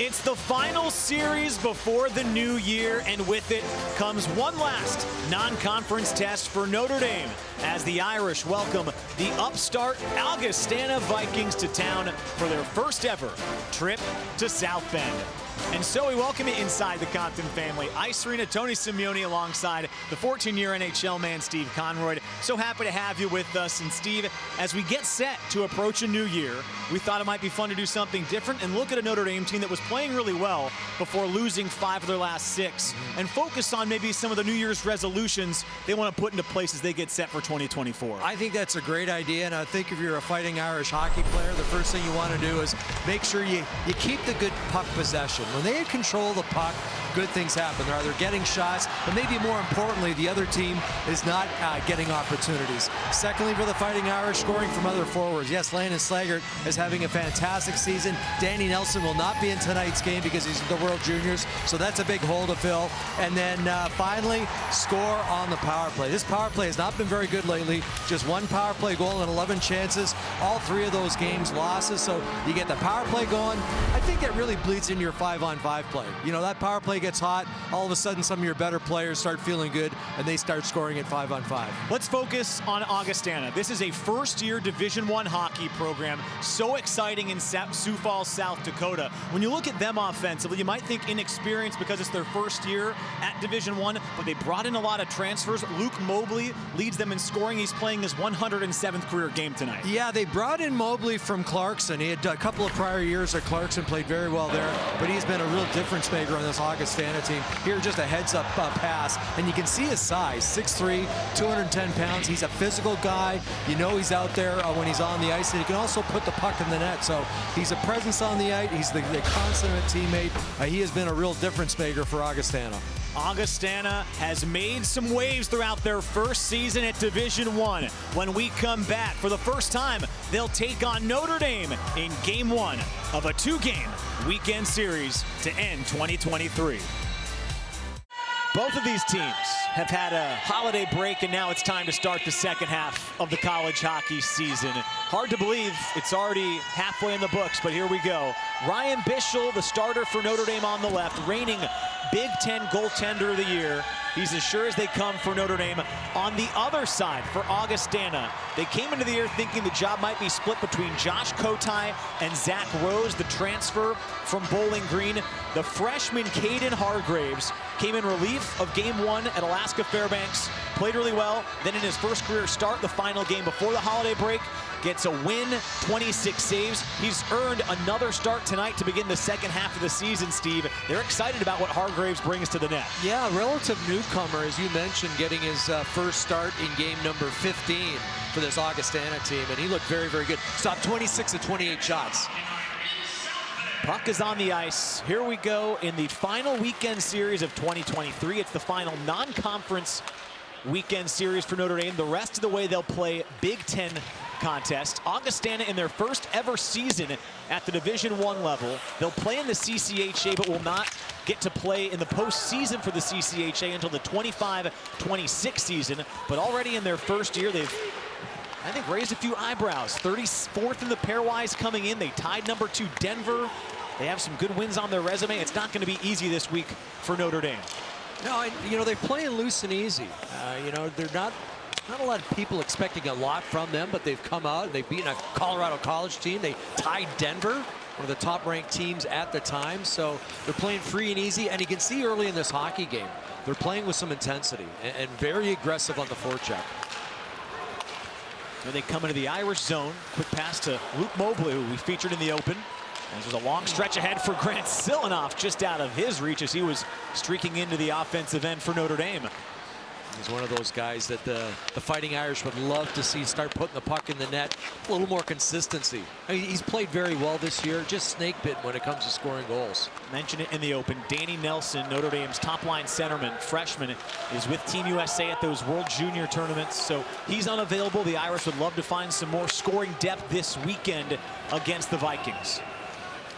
It's the final series before the new year, and with it comes one last non-conference test for Notre Dame as the Irish welcome the upstart Augustana Vikings to town for their first ever trip to South Bend. And so we welcome you inside the Compton family. Ice Arena, Tony Simeone alongside the 14-year NHL man, Steve Conroy. So happy to have you with us. And Steve, as we get set to approach a new year, we thought it might be fun to do something different and look at a Notre Dame team that was playing really well before losing 5 of their last 6 and focus on maybe some of the New Year's resolutions they want to put into place as they get set for 2024. I think that's a great idea, and I think if you're a Fighting Irish hockey player, the first thing you want to do is make sure you keep the good puck possession. When they control the puck, good things happen. They're either getting shots, but maybe more importantly, the other team is not getting opportunities. Secondly, for the Fighting Irish, scoring from other forwards. Yes, Landon Slaggert is having a fantastic season. Danny Nelson will not be in tonight's game because he's in the World Juniors, so that's a big hole to fill. And then finally, score on the power play. This power play has not been very good lately. Just one power play goal and 11 chances. All 3 of those games losses, so you get the power play going. I think that really bleeds into your 5-on-5 play. You know, that power play gets hot, all of a sudden some of your better players start feeling good and they start scoring at 5-on-5. Let's focus on Augustana. This is a first-year Division I hockey program, so exciting in Sioux Falls, South Dakota. When you look at them offensively, you might think inexperienced because it's their first year at Division I, but they brought in a lot of transfers. Luke Mobley leads them in scoring. He's playing his 107th career game tonight. Yeah, they brought in Mobley from Clarkson. He had a couple of prior years at Clarkson, played very well there, but he's been a real difference maker on this Augustana team. Here, just a heads-up pass, and you can see his size, 6'3", 210 pounds. He's a physical guy. You know he's out there when he's on the ice, and he can also put the puck in the net. So he's a presence on the ice. He's the consummate teammate. He has been a real difference maker for Augustana. Augustana has made some waves throughout their first season at Division I. When we come back, for the first time, they'll take on Notre Dame in Game 1 of a 2-game weekend series to end 2023. Both of these teams have had a holiday break, and now it's time to start the second half of the college hockey season. Hard to believe it's already halfway in the books, but here we go. Ryan Bischel, the starter for Notre Dame on the left, reigning Big Ten goaltender of the year. He's as sure as they come for Notre Dame. On the other side, for Augustana, they came into the year thinking the job might be split between Josh Kotai and Zach Rose, the transfer from Bowling Green. The freshman Caden Hargraves came in relief of Game 1 at Alaska Fairbanks, played really well. Then in his first career start, the final game before the holiday break, gets a win, 26 saves. He's earned another start tonight to begin the second half of the season, Steve. They're excited about what Hargraves brings to the net. Yeah, relative newcomer, as you mentioned, getting his first start in game number 15 for this Augustana team, and he looked very, very good. Stopped 26 of 28 shots. Puck is on the ice. Here we go in the final weekend series of 2023. It's the final non-conference weekend series for Notre Dame. The rest of the way they'll play Big Ten contest. Augustana in their first ever season at the Division I level. They'll play in the CCHA, but will not get to play in the postseason for the CCHA until the 25-26 season. But already in their first year, they've, I think, raised a few eyebrows. 34th in the pairwise coming in. They tied number 2 Denver. They have some good wins on their resume. It's not going to be easy this week for Notre Dame. No, you know, they're playing loose and easy. You know, they're not a lot of people expecting a lot from them, but they've come out and they've beaten a Colorado College team. They tied Denver, one of the top-ranked teams at the time. So they're playing free and easy, and you can see early in this hockey game, they're playing with some intensity and very aggressive on the forecheck. Here they come into the Irish zone. Quick pass to Luke Mobley, who we featured in the open. There's a long stretch ahead for Grant Silanoff, just out of his reach as he was streaking into the offensive end for Notre Dame. He's one of those guys that the Fighting Irish would love to see start putting the puck in the net. A little more consistency. I mean, he's played very well this year, just snake bitten when it comes to scoring goals. Mentioned it in the open. Danny Nelson, Notre Dame's top-line centerman, freshman, is with Team USA at those World Junior tournaments, so he's unavailable. The Irish would love to find some more scoring depth this weekend against the Vikings.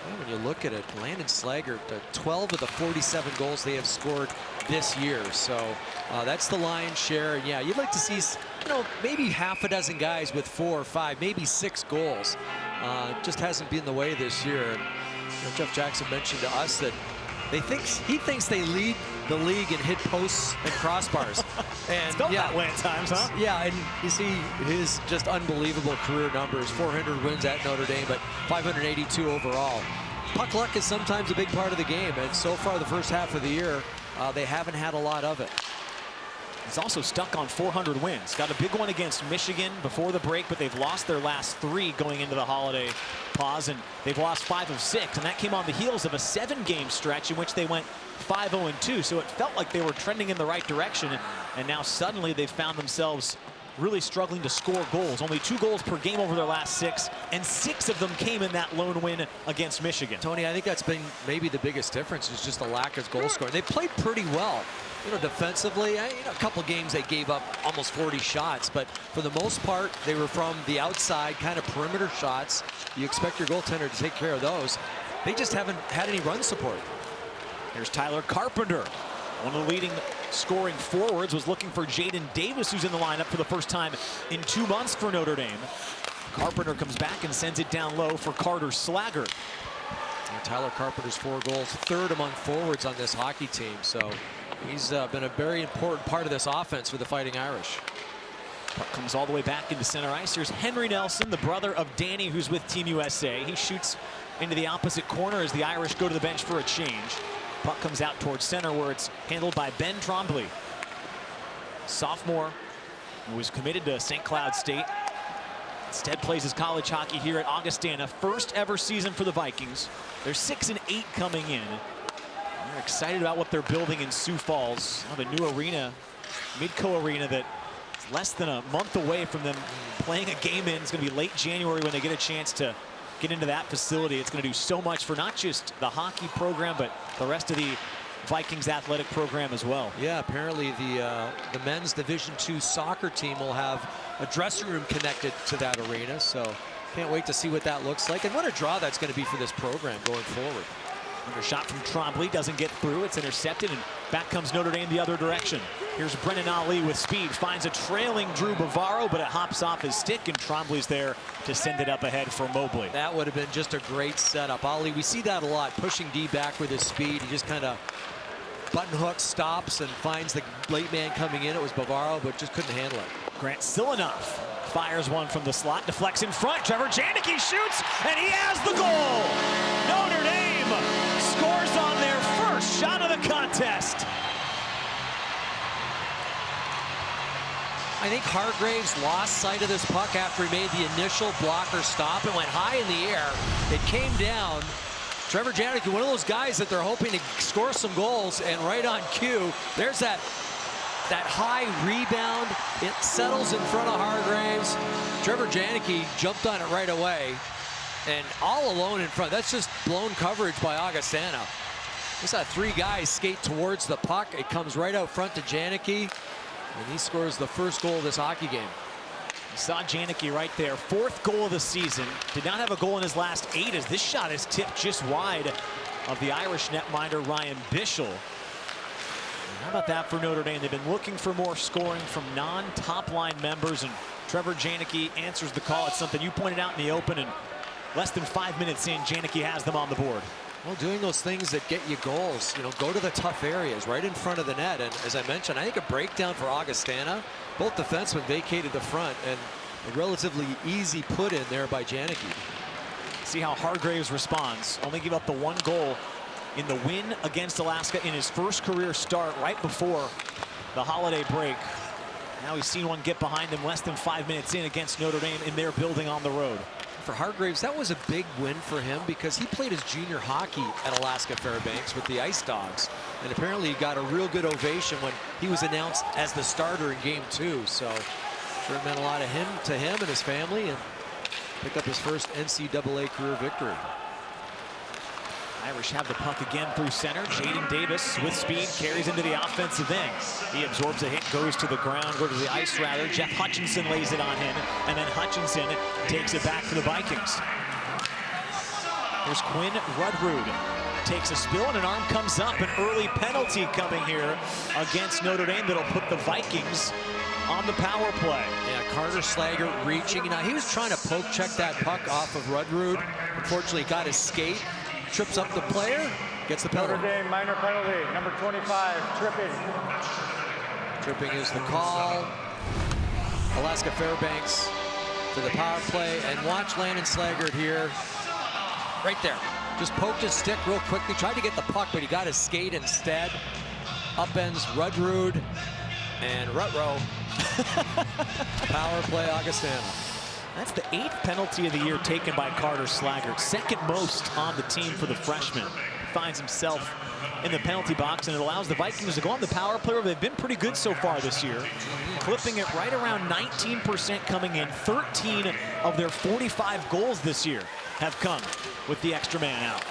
Well, when you look at it, Landon Slaggert, 12 of the 47 goals they have scored this year. So that's the lion's share. And yeah, you'd like to see, you know, maybe half a dozen guys with 4 or 5, maybe 6 goals. Just hasn't been the way this year. Jeff Jackson mentioned to us that he thinks they lead the league in hit posts and crossbars. And it's felt that way at times, huh? Yeah, and you see his just unbelievable career numbers, 400 wins at Notre Dame, but 582 overall. Puck luck is sometimes a big part of the game, and so far the first half of the year, they haven't had a lot of it. He's also stuck on 400 wins. Got a big one against Michigan before the break, but they've lost their last 3 going into the holiday pause, and they've lost 5 of 6, and that came on the heels of a 7-game stretch in which they went 5-0-2. So it felt like they were trending in the right direction, and now suddenly they've found themselves really struggling to score goals. Only 2 goals per game over their last 6, and 6 of them came in that lone win against Michigan. Tony, I think that's been maybe the biggest difference, is just the lack of goal scoring. They played pretty well. Defensively, a couple games they gave up almost 40 shots, but for the most part, they were from the outside, kind of perimeter shots. You expect your goaltender to take care of those. They just haven't had any run support. Here's Tyler Carpenter. One of the leading scoring forwards was looking for Jaden Davis, who's in the lineup for the first time in 2 months for Notre Dame. Carpenter comes back and sends it down low for Carter Slaggert. Tyler Carpenter's 4 goals, 3rd among forwards on this hockey team, so he's been a very important part of this offense for the Fighting Irish. Puck comes all the way back into center ice. Here's Henry Nelson, the brother of Danny, who's with Team USA. He shoots into the opposite corner as the Irish go to the bench for a change. Puck comes out towards center, where it's handled by Ben Trombley. Sophomore who was committed to St. Cloud State. Instead plays his college hockey here at Augustana. First ever season for the Vikings. They're 6-8 coming in. They're excited about what they're building in Sioux Falls. Have a new arena, Midco Arena, that is less than a month away from them playing a game in. It's going to be late January when they get a chance to get into that facility. It's going to do so much for not just the hockey program, but the rest of the Vikings athletic program as well. Yeah, apparently the men's Division II soccer team will have a dressing room connected to that arena, so can't wait to see what that looks like and what a draw that's going to be for this program going forward. Under shot from Trombley, doesn't get through. It's intercepted, and back comes Notre Dame the other direction. Here's Brennan Ali with speed, finds a trailing Drew Bavaro, but it hops off his stick, and Trombley's there to send it up ahead for Mobley. That would have been just a great setup. Ali, we see that a lot, pushing D back with his speed. He just kind of button hook, stops, and finds the late man coming in. It was Bavaro, but just couldn't handle it. Grant Silanoff fires one from the slot, deflects in front. Trevor Janicke shoots, and he has the goal. Notre Dame scores on their first shot of the contest. I think Hargraves lost sight of this puck after he made the initial blocker stop. It went high in the air. It came down. Trevor Janicke, one of those guys that they're hoping to score some goals, and right on cue, there's that high rebound. It settles in front of Hargraves. Trevor Janicke jumped on it right away, and all alone in front. That's just blown coverage by Augustana. We saw 3 guys skate towards the puck. It comes right out front to Janicke, and he scores the first goal of this hockey game. You saw Janicke right there, 4th goal of the season. Did not have a goal in his last 8, as this shot is tipped just wide of the Irish netminder Ryan Bischel. How about that for Notre Dame? They've been looking for more scoring from non-top line members, and Trevor Janicke answers the call. It's something you pointed out in the open, and less than 5 minutes in, Janicke has them on the board. Well, doing those things that get you goals, go to the tough areas right in front of the net. And as I mentioned, I think a breakdown for Augustana. Both defensemen vacated the front, and a relatively easy put in there by Janicke. See how Hargraves responds. Only give up the 1 goal in the win against Alaska in his first career start right before the holiday break. Now he's seen one get behind him less than 5 minutes in against Notre Dame in their building on the road. For Hargraves, that was a big win for him because he played his junior hockey at Alaska Fairbanks with the Ice Dogs, and apparently he got a real good ovation when he was announced as the starter in Game 2. So sure meant a lot to him and his family, and pick up his first NCAA career victory. Irish have the puck again through center. Jaden Davis with speed carries into the offensive end. He absorbs a hit, goes to the ground, go to the ice rather. Jeff Hutchinson lays it on him, and then Hutchinson takes it back for the Vikings. Here's Quinn Rudrud. Takes a spill, and an arm comes up. An early penalty coming here against Notre Dame that'll put the Vikings on the power play. Yeah, Carter Slaggert reaching. Now, he was trying to poke check that puck off of Rudrud. Unfortunately, got his skate trips up the player, gets the penalty. Notre Dame minor penalty, number 25, tripping. Tripping is the call. Alaska Fairbanks to the power play, and watch Landon Slaggert here. Right there. Just poked his stick real quickly, tried to get the puck, but he got his skate instead. Upends Rudrud and Rutrow. Power play Augustana. That's the 8th penalty of the year taken by Carter Slaggert. Second most on the team for the freshman. Finds himself in the penalty box, and it allows the Vikings to go on the power play where they've been pretty good so far this year. Clipping it right around 19% coming in. 13 of their 45 goals this year have come with the extra man out.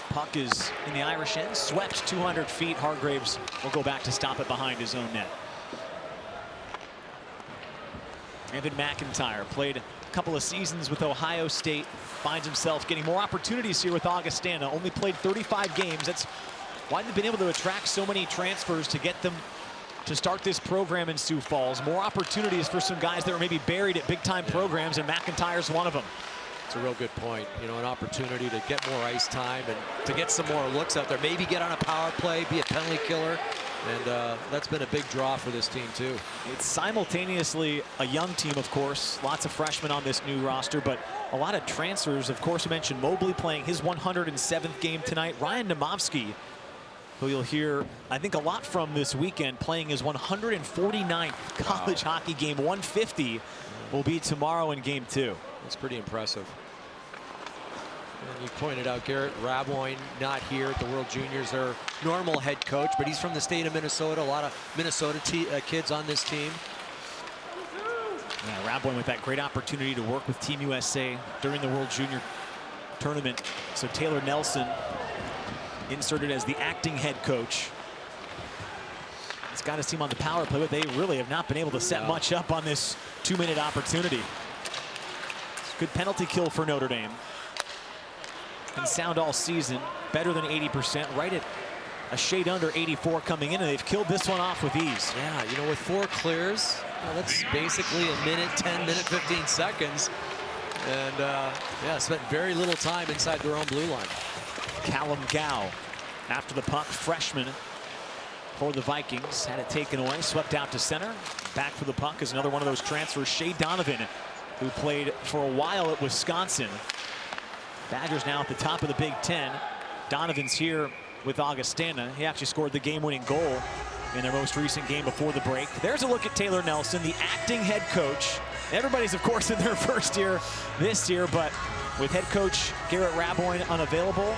Puck is in the Irish end, swept 200 feet. Hargraves will go back to stop it behind his own net. Evan McIntyre played a couple of seasons with Ohio State, finds himself getting more opportunities here with Augustana. Only played 35 games. That's why they've been able to attract so many transfers to get them to start this program in Sioux Falls. More opportunities for some guys that were maybe buried at big-time programs, and McIntyre's one of them. It's a real good point. You know, an opportunity to get more ice time and to get some more looks out there. Maybe get on a power play, be a penalty killer. And that's been a big draw for this team, too. It's simultaneously a young team, of course. Lots of freshmen on this new roster, but a lot of transfers. Of course, you mentioned Mobley playing his 107th game tonight. Ryan Nemovsky, who you'll hear, I think, a lot from this weekend, playing his 149th college hockey game. 150 will be tomorrow in game 2. That's pretty impressive. And you pointed out Garrett Raboin not here at the World Juniors, their normal head coach, but he's from the state of Minnesota. A lot of Minnesota kids on this team. Yeah, Raboin with that great opportunity to work with Team USA during the World Junior tournament. So Taylor Nelson inserted as the acting head coach. He's got his team on the power play, but they really have not been able to set much up on this 2-minute opportunity. It's a good penalty kill for Notre Dame. Been sound all season, better than 80%, right at a shade under 84 coming in, and they've killed this one off with ease. Yeah, you know, with 4 clears, that's basically a minute, 10 minute, 15 seconds. And yeah, spent very little time inside their own blue line. Callum Gow, after the puck, freshman for the Vikings, had it taken away, swept out to center. Back for the puck is another one of those transfers, Shea Donovan, who played for a while at Wisconsin. Badgers now at the top of the Big Ten. Donovan's here with Augustana. He actually scored the game-winning goal in their most recent game before the break. There's a look at Taylor Nelson, the acting head coach. Everybody's, of course, in their first year this year, but with head coach Garrett Raboin unavailable,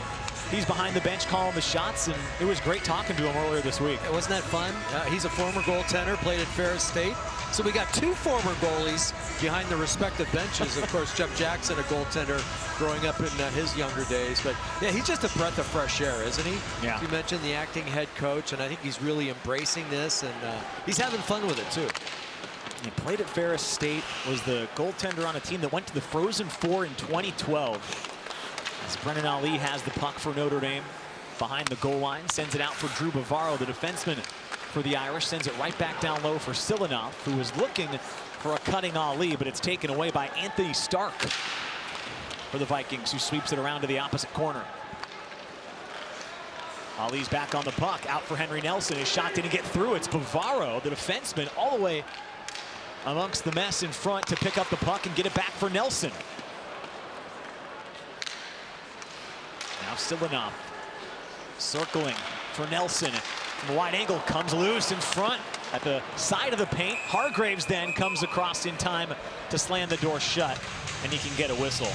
he's behind the bench calling the shots, and it was great talking to him earlier this week. Wasn't that fun? He's a former goaltender, played at Ferris State. So we got 2 former goalies behind the respective benches. Of course, Jeff Jackson, a goaltender growing up in his younger days. But yeah, he's just a breath of fresh air, isn't he? Yeah. You mentioned the acting head coach, and I think he's really embracing this, and he's having fun with it, too. He played at Ferris State, was the goaltender on a team that went to the Frozen Four in 2012. As Brennan Ali has the puck for Notre Dame behind the goal line, sends it out for Drew Bavaro, the defenseman for the Irish, sends it right back down low for Silanoff, who was looking for a cutting Ali, but it's taken away by Anthony Stark for the Vikings, who sweeps it around to the opposite corner. Ali's back on the puck, out for Henry Nelson. His shot didn't get through. It's Bavaro, the defenseman, all the way amongst the mess in front to pick up the puck and get it back for Nelson. Now Silanoff circling for Nelson. From a wide angle, comes loose in front at the side of the paint. Hargraves then comes across in time to slam the door shut, and he can get a whistle.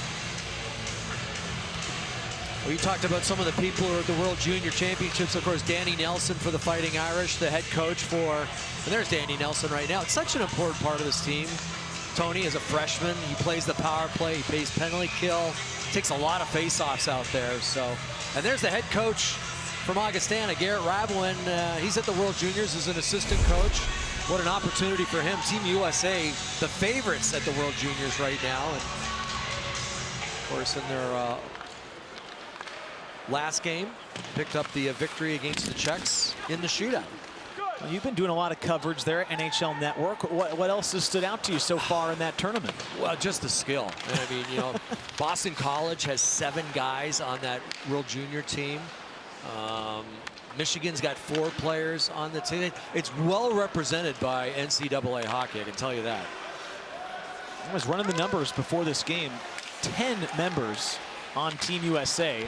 Well, you talked about some of the people who are at the World Junior Championships. Of course, Danny Nelson for the Fighting Irish, the head coach for, and there's Danny Nelson right now. It's such an important part of this team. Tony is a freshman. He plays the power play. He plays penalty kill. Takes a lot of face-offs out there. So, and there's the head coach from Augustana, Garrett Raboin. He's at the World Juniors as an assistant coach. What an opportunity for him. Team USA, the favorites at the World Juniors right now. And of course, in their last game, picked up the victory against the Czechs in the shootout. Well, you've been doing a lot of coverage there at NHL Network. What else has stood out to you so far in that tournament? Well, just the skill. I mean, you know, Boston College has 7 guys on that World Junior team. Michigan's got 4 players on the team. It's well represented by NCAA hockey, I can tell you that. I was running the numbers before this game. 10 members on Team USA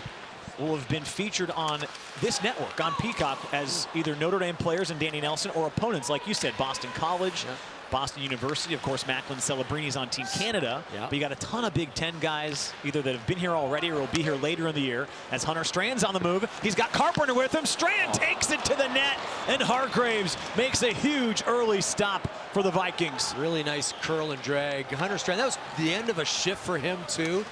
will have been featured on this network, on Peacock, as either Notre Dame players and Danny Nelson, or opponents, like you said, Boston College, Boston University, of course, Macklin Celebrini's on Team Canada. But you got a ton of Big Ten guys, either that have been here already or will be here later in the year. As Hunter Strand's on the move, he's got Carpenter with him. Strand takes it to the net, and Hargreaves makes a huge early stop for the Vikings. Really nice curl and drag. Hunter Strand, that was the end of a shift for him, too.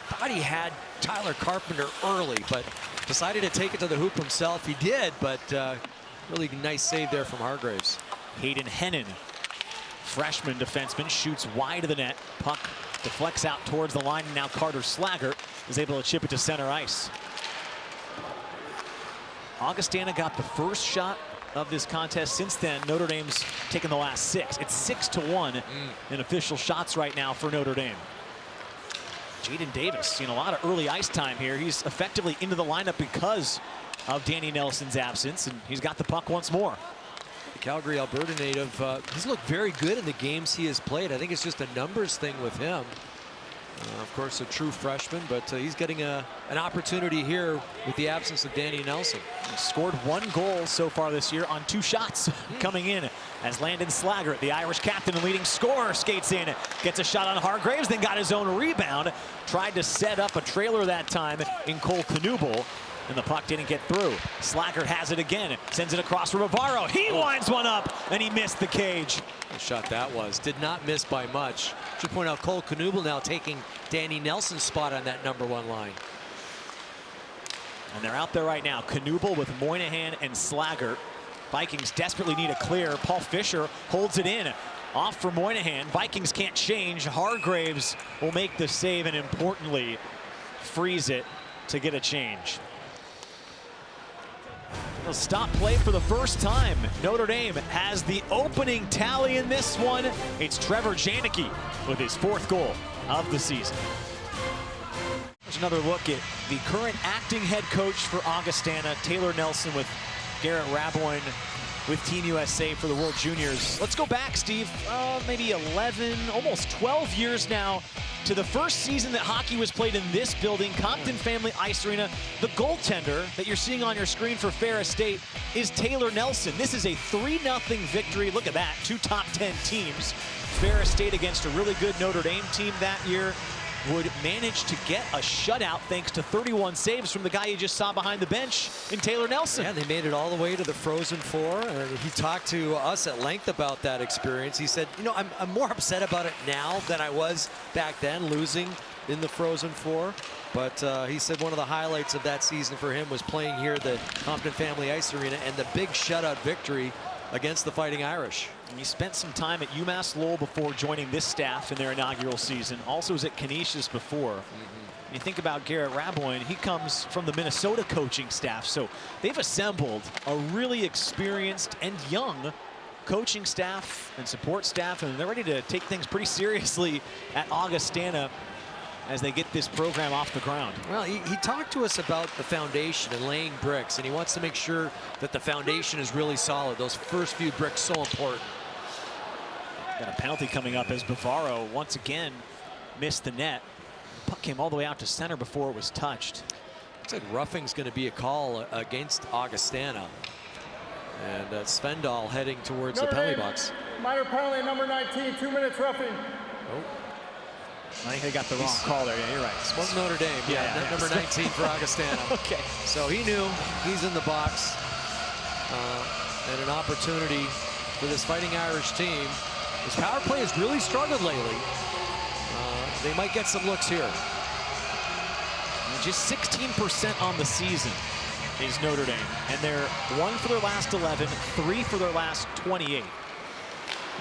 Thought he had Tyler Carpenter early, but decided to take it to the hoop himself. He did, but really nice save there from Hargreaves. Hayden Hennon, freshman defenseman, shoots wide of the net. Puck deflects out towards the line, and now Carter Slaggert is able to chip it to center ice. Augustana got the first shot of this contest. Since then, Notre Dame's taken the last 6. It's 6-1 in official shots right now for Notre Dame. Jaden Davis seen a lot of early ice time here. He's effectively into the lineup because of Danny Nelson's absence, and he's got the puck once more. The Calgary, Alberta native, he's looked very good in the games he has played. I think it's just a numbers thing with him. Of course, a true freshman, but he's getting an opportunity here with the absence of Danny Nelson. He scored 1 goal so far this year on 2 shots coming in, as Landon Slaggert, the Irish captain and leading scorer, skates in, gets a shot on Hargreaves, then got his own rebound. Tried to set up a trailer that time in Cole Knuble, and the puck didn't get through. Slaggert has it again, sends it across for Bavaro. He winds one up, and he missed the cage. What shot that was. Did not miss by much. Should point out Cole Knuble now taking Danny Nelson's spot on that #1 line. And they're out there right now. Knuble with Moynihan and Slaggert. Vikings desperately need a clear. Paul Fisher holds it in. Off for Moynihan. Vikings can't change. Hargreaves will make the save and, importantly, freeze it to get a change. They'll stop play for the first time. Notre Dame has the opening tally in this one. It's Trevor Janicke with his 4th goal of the season. There's another look at the current acting head coach for Augustana, Taylor Nelson, with Garrett Raboin with Team USA for the World Juniors. Let's go back, Steve, maybe 11, almost 12 years now, to the first season that hockey was played in this building, Compton Family Ice Arena. The goaltender that you're seeing on your screen for Ferris State is Taylor Nelson. This is a 3-0 victory. Look at that, 2 top 10 teams. Ferris State against a really good Notre Dame team that year would manage to get a shutout thanks to 31 saves from the guy you just saw behind the bench in Taylor Nelson. Yeah, they made it all the way to the Frozen Four. He talked to us at length about that experience. He said, you know, I'm more upset about it now than I was back then, losing in the Frozen Four. But he said one of the highlights of that season for him was playing here at the Compton Family Ice Arena and the big shutout victory against the Fighting Irish. And he spent some time at UMass Lowell before joining this staff in their inaugural season. Also was at Canisius before. You think about Garrett Raboin, he comes from the Minnesota coaching staff, so they've assembled a really experienced and young coaching staff and support staff, and they're ready to take things pretty seriously at Augustana as they get this program off the ground. Well, he talked to us about the foundation and laying bricks, and he wants to make sure that the foundation is really solid. Those first few bricks so important. Got a penalty coming up as Bavaro once again missed the net. The puck came all the way out to center before it was touched. Looks like roughing's going to be a call against Augustana. And Svendal heading towards the penalty box. Minor penalty number 19, 2 minutes roughing. Oh. I think they got the wrong call there. Yeah, you're right. It was Notre Dame. Yeah, number 19 for Augustana. Okay. So he knew he's in the box. And an opportunity for this Fighting Irish team. His power play has really struggled lately. They might get some looks here. And just 16% on the season is Notre Dame. And they're 1 for their last 11, 3 for their last 28.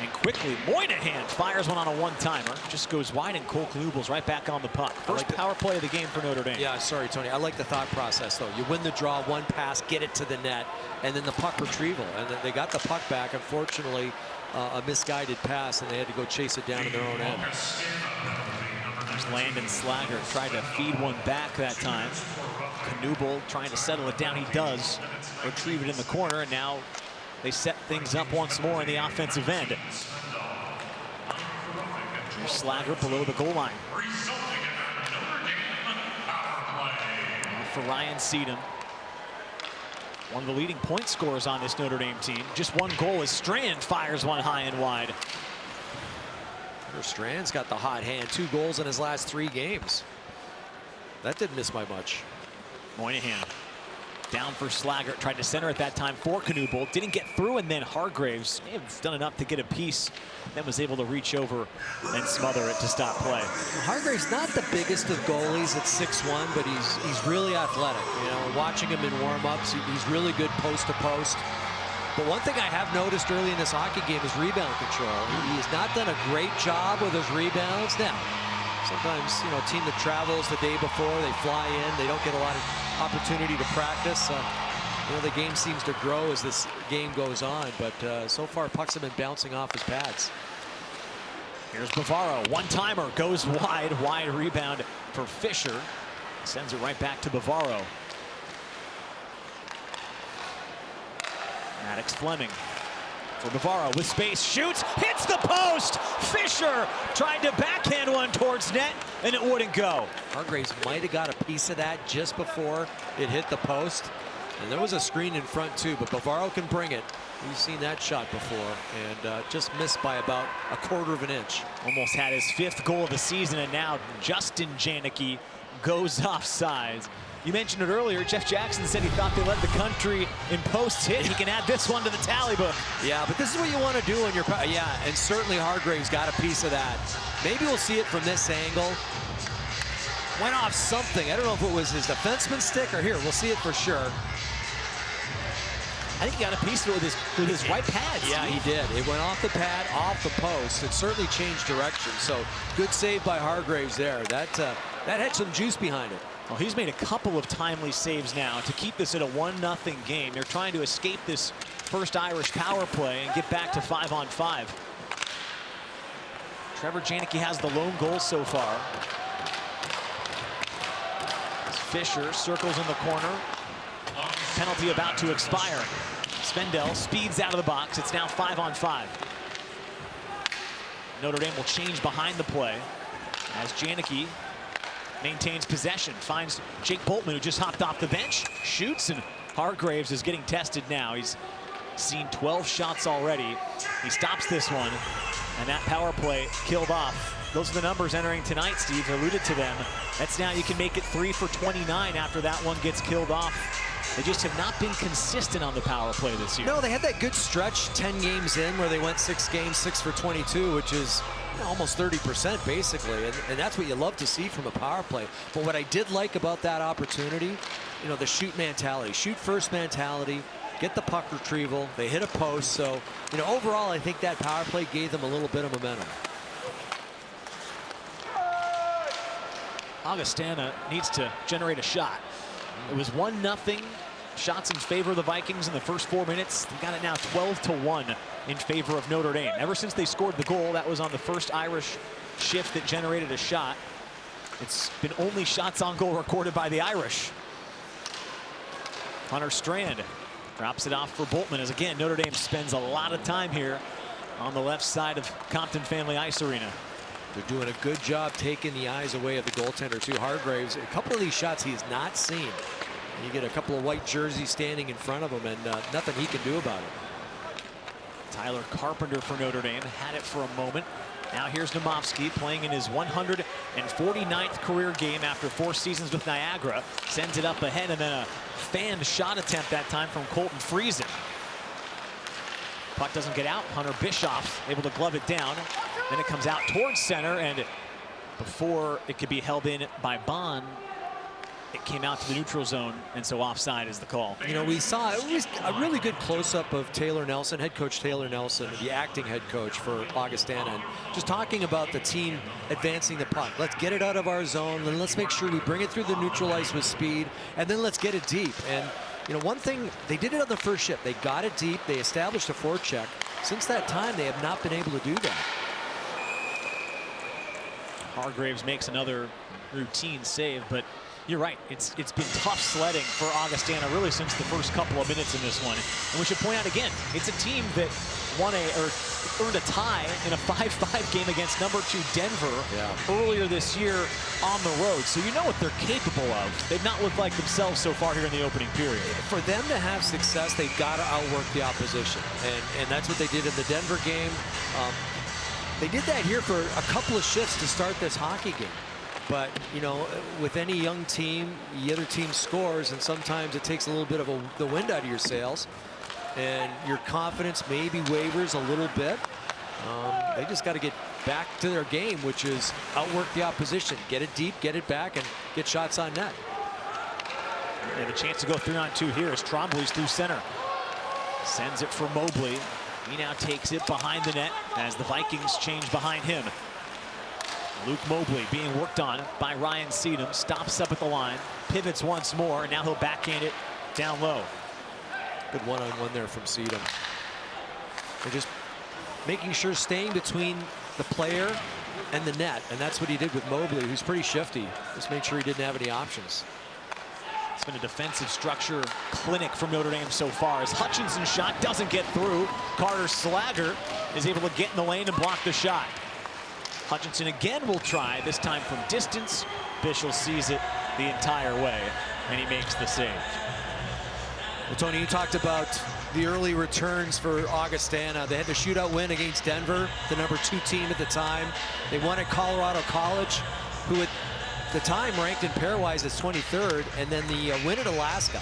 And quickly, Moynihan fires one on a one-timer. Just goes wide, and Cole Knuble's right back on the puck. First power play of the game for Notre Dame. Yeah, sorry, Tony. I like the thought process, though. You win the draw, one pass, get it to the net, and then the puck retrieval. And then they got the puck back. Unfortunately, a misguided pass, and they had to go chase it down in their own end. There's Landon Slager tried to feed one back that time. Knuble trying to settle it down. He does retrieve it in the corner, and now they set things up once more in the offensive end. Here's Slager below the goal line. Now for Ryan Seedham, one of the leading point scorers on this Notre Dame team. Just one goal as Strand fires one high and wide. Strand's got the hot hand. 2 goals in his last 3 games. That didn't miss by much. Moynihan down for Slager, tried to center at that time for Knuble, didn't get through, and then Hargreaves may have done enough to get a piece, then was able to reach over and smother it to stop play. Hargreaves not the biggest of goalies at 6'1", but he's really athletic. You know, watching him in warm-ups, he's really good post to post. But one thing I have noticed early in this hockey game is rebound control. He has not done a great job with his rebounds. Now, sometimes, you know, a team that travels the day before, they fly in, they don't get a lot of opportunity to practice. You know, the game seems to grow as this game goes on, but so far pucks have been bouncing off his pads. Here's Bavaro, one-timer, goes wide rebound for Fisher. Sends it right back to Bavaro. Maddox Fleming for Bavaro with space, shoots, hits the post. Fisher tried to backhand one towards net, and it wouldn't go. Hargreaves might have got a piece of that just before it hit the post. And there was a screen in front too, but Bavaro can bring it. We've seen that shot before, and just missed by about a 1/4 of an inch. Almost had his 5th goal of the season, and now Justin Janicke goes offside. You mentioned it earlier, Jeff Jackson said he thought they led the country in posts hit. He can add this one to the tally book. Yeah, but this is what you want to do when you're, yeah, and certainly Hargreaves got a piece of that. Maybe we'll see it from this angle. Went off something. I don't know if it was his defenseman's stick or here. We'll see it for sure. I think he got a piece of it with his right pad. Yeah, he did. It went off the pad, off the post. It certainly changed direction. So good save by Hargreaves there. That had some juice behind it. Well, he's made a couple of timely saves now to keep this at a 1-0 game. They're trying to escape this first Irish power play and get back to 5-on-5. Trevor Janicke has the lone goal so far. Fisher circles in the corner. Penalty about to expire. Svendel speeds out of the box. It's now 5-on-5. Notre Dame will change behind the play as Janicke maintains possession, finds Jake Boltman, who just hopped off the bench, shoots, and Hargreaves is getting tested now. He's seen 12 shots already. He stops this one, and that power play killed off. Those are the numbers entering tonight, Steve alluded to them. That's now you can make it 3 for 29 after that one gets killed off. They just have not been consistent on the power play this year. No, they had that good stretch 10 games in where they went 6 games, 6 for 22, which is almost 30% basically, and that's what you love to see from a power play. But what I did like about that opportunity, you know, the shoot mentality, shoot first mentality, get the puck retrieval, they hit a post. So, you know, overall I think that power play gave them a little bit of momentum. Augustana needs to generate a shot. It was 1-0. Shots in favor of the Vikings in the first 4 minutes. They've got it now 12-1 in favor of Notre Dame. Ever since they scored the goal, that was on the first Irish shift that generated a shot. It's been only shots on goal recorded by the Irish. Hunter Strand drops it off for Boltman as again Notre Dame spends a lot of time here on the left side of Compton Family Ice Arena. They're doing a good job taking the eyes away of the goaltender too. Hargreaves, a couple of these shots he has not seen. You get a couple of white jerseys standing in front of him, and nothing he can do about it. Tyler Carpenter for Notre Dame had it for a moment. Now here's Nemovsky playing in his 149th career game after 4 seasons with Niagara. Sends it up ahead, and then a fanned shot attempt that time from Colton Friesen. Puck doesn't get out. Hunter Bischoff able to glove it down. Then it comes out towards center, and before it could be held in by Bond, it came out to the neutral zone, and so offside is the call. You know, we saw it was a really good close-up of Taylor Nelson, head coach Taylor Nelson, the acting head coach for Augustana, and just talking about the team advancing the puck. Let's get it out of our zone, and let's make sure we bring it through the neutral ice with speed, and then let's get it deep. And you know, one thing, they did it on the first shift. They got it deep. They established a forecheck. Since that time, they have not been able to do that. Hargraves makes another routine save, but you're right. It's been tough sledding for Augustana really since the first couple of minutes in this one. And we should point out again, it's a team that earned a tie in a 5-5 game against #2 Denver earlier this year on the road. So you know what they're capable of. They've not looked like themselves so far here in the opening period. For them to have success, they've got to outwork the opposition. And that's what they did in the Denver game. They did that here for a couple of shifts to start this hockey game. But, you know, with any young team, the other team scores, and sometimes it takes a little bit of the wind out of your sails. And your confidence maybe wavers a little bit. They just got to get back to their game, which is outwork the opposition, get it deep, get it back, and get shots on net. They have a chance to go 3-on-2 here as Tremblay's through center. Sends it for Mobley. He now takes it behind the net as the Vikings change behind him. Luke Mobley being worked on by Ryan Seedham. Stops up at the line, pivots once more, and now he'll backhand it down low. Good one-on-one there from Seedham. They're just making sure staying between the player and the net, and that's what he did with Mobley, who's pretty shifty. Just made sure he didn't have any options. It's been a defensive structure clinic from Notre Dame so far as Hutchinson's shot doesn't get through. Carter Slager is able to get in the lane and block the shot. Hutchinson again will try, this time from distance. Bischel sees it the entire way, and he makes the save. Well, Tony, you talked about the early returns for Augustana. They had the shootout win against Denver, the #2 team at the time. They won at Colorado College, who at the time ranked in pairwise as 23rd, and then the win at Alaska,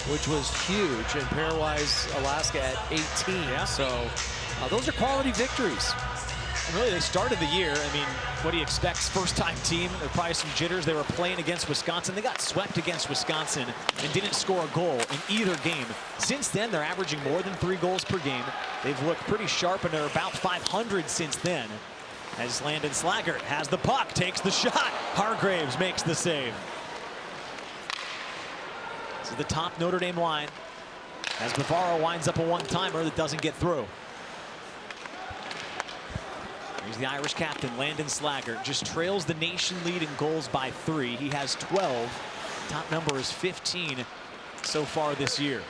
which was huge, and pairwise Alaska at 18. Yeah. So those are quality victories. And really, they started the year, I mean, what do you expect? First-time team, there were probably some jitters. They were playing against Wisconsin. They got swept against Wisconsin and didn't score a goal in either game. Since then, they're averaging more than 3 goals per game. They've looked pretty sharp, and they're about 500 since then. As Landon Slaggert has the puck, takes the shot. Hargraves makes the save. This is the top Notre Dame line as Bavaro winds up a one-timer that doesn't get through. Here's the Irish captain, Landon Slaggert, just trails the nation lead in goals by 3. He has 12. Top number is 15 so far this year.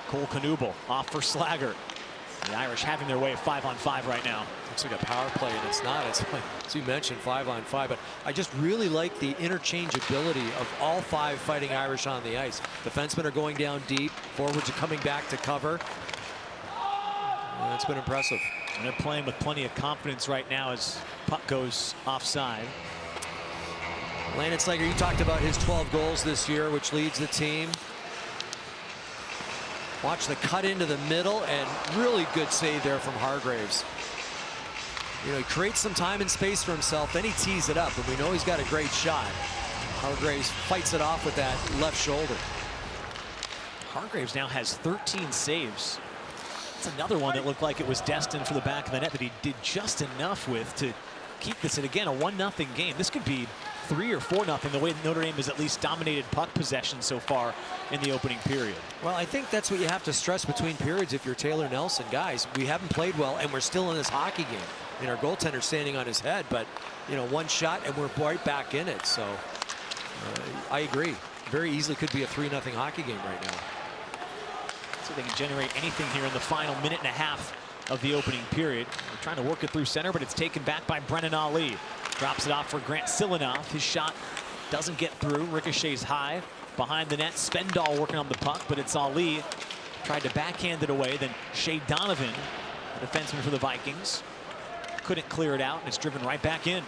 Cole Knuble off for Slaggert. The Irish having their way 5-on-5 right now. Looks like a power play, and it's not. It's like, as you mentioned, 5-on-5. But I just really like the interchangeability of all 5 fighting Irish on the ice. Defensemen are going down deep. Forwards are coming back to cover. It's been impressive. And they're playing with plenty of confidence right now as puck goes offside. Landon Slaggert, you talked about his 12 goals this year, which leads the team. Watch the cut into the middle, and really good save there from Hargraves. You know, he creates some time and space for himself, then he tees it up, and we know he's got a great shot. Hargraves fights it off with that left shoulder. Hargraves now has 13 saves. It's another one that looked like it was destined for the back of the net that he did just enough with to keep this. And again, a 1-0 game. This could be 3 or 4-0 the way Notre Dame has at least dominated puck possession so far in the opening period. Well, I think that's what you have to stress between periods if you're Taylor Nelson. Guys, we haven't played well, and we're still in this hockey game. And our goaltender's standing on his head, but, you know, one shot and we're right back in it. So I agree. Very easily could be a 3-0 hockey game right now. So they can generate anything here in the final minute and a half of the opening period. They're trying to work it through center, but it's taken back by Brennan Ali. Drops it off for Grant Silanoff. His shot doesn't get through. Ricochets high behind the net. Spendall working on the puck, but it's Ali. Tried to backhand it away. Then Shea Donovan, the defenseman for the Vikings, couldn't clear it out, and it's driven right back in.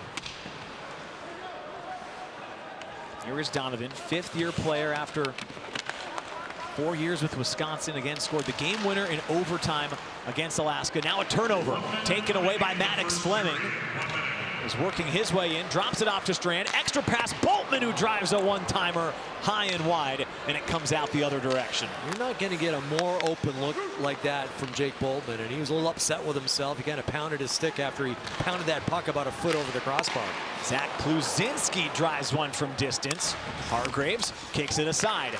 Here is Donovan, 5th-year player after 4 years with Wisconsin. Again, scored the game winner in overtime against Alaska. Now a turnover taken away by Maddox Fleming. is working his way in, drops it off to Strand. Extra pass, Boltman, who drives a one-timer high and wide, and it comes out the other direction. You're not going to get a more open look like that from Jake Boltman, and he was a little upset with himself. He kind of pounded his stick after he pounded that puck about a foot over the crossbar. Zach Pluzinski drives one from distance. Hargraves kicks it aside.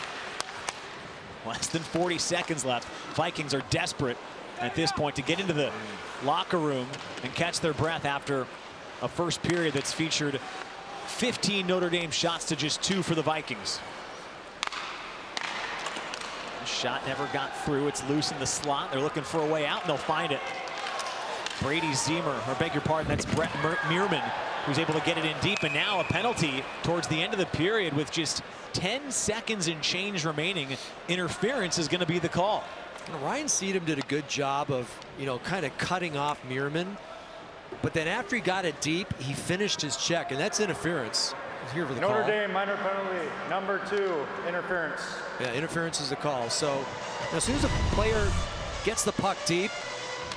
Less than 40 seconds left. Vikings are desperate at this point to get into the locker room and catch their breath after a first period that's featured 15 Notre Dame shots to just 2 for the Vikings. The shot never got through. It's loose in the slot. They're looking for a way out, and they'll find it. Brady Zemer, or beg your pardon, that's Brett Meerman, who's able to get it in deep, and now a penalty towards the end of the period with just 10 seconds and change remaining. Interference is going to be the call. Ryan Seedham did a good job of, kind of cutting off Meerman. But then after he got it deep, he finished his check, and that's interference. Here for the Notre call. Dame minor penalty, number 2, interference. Yeah, interference is the call. So as soon as a player gets the puck deep,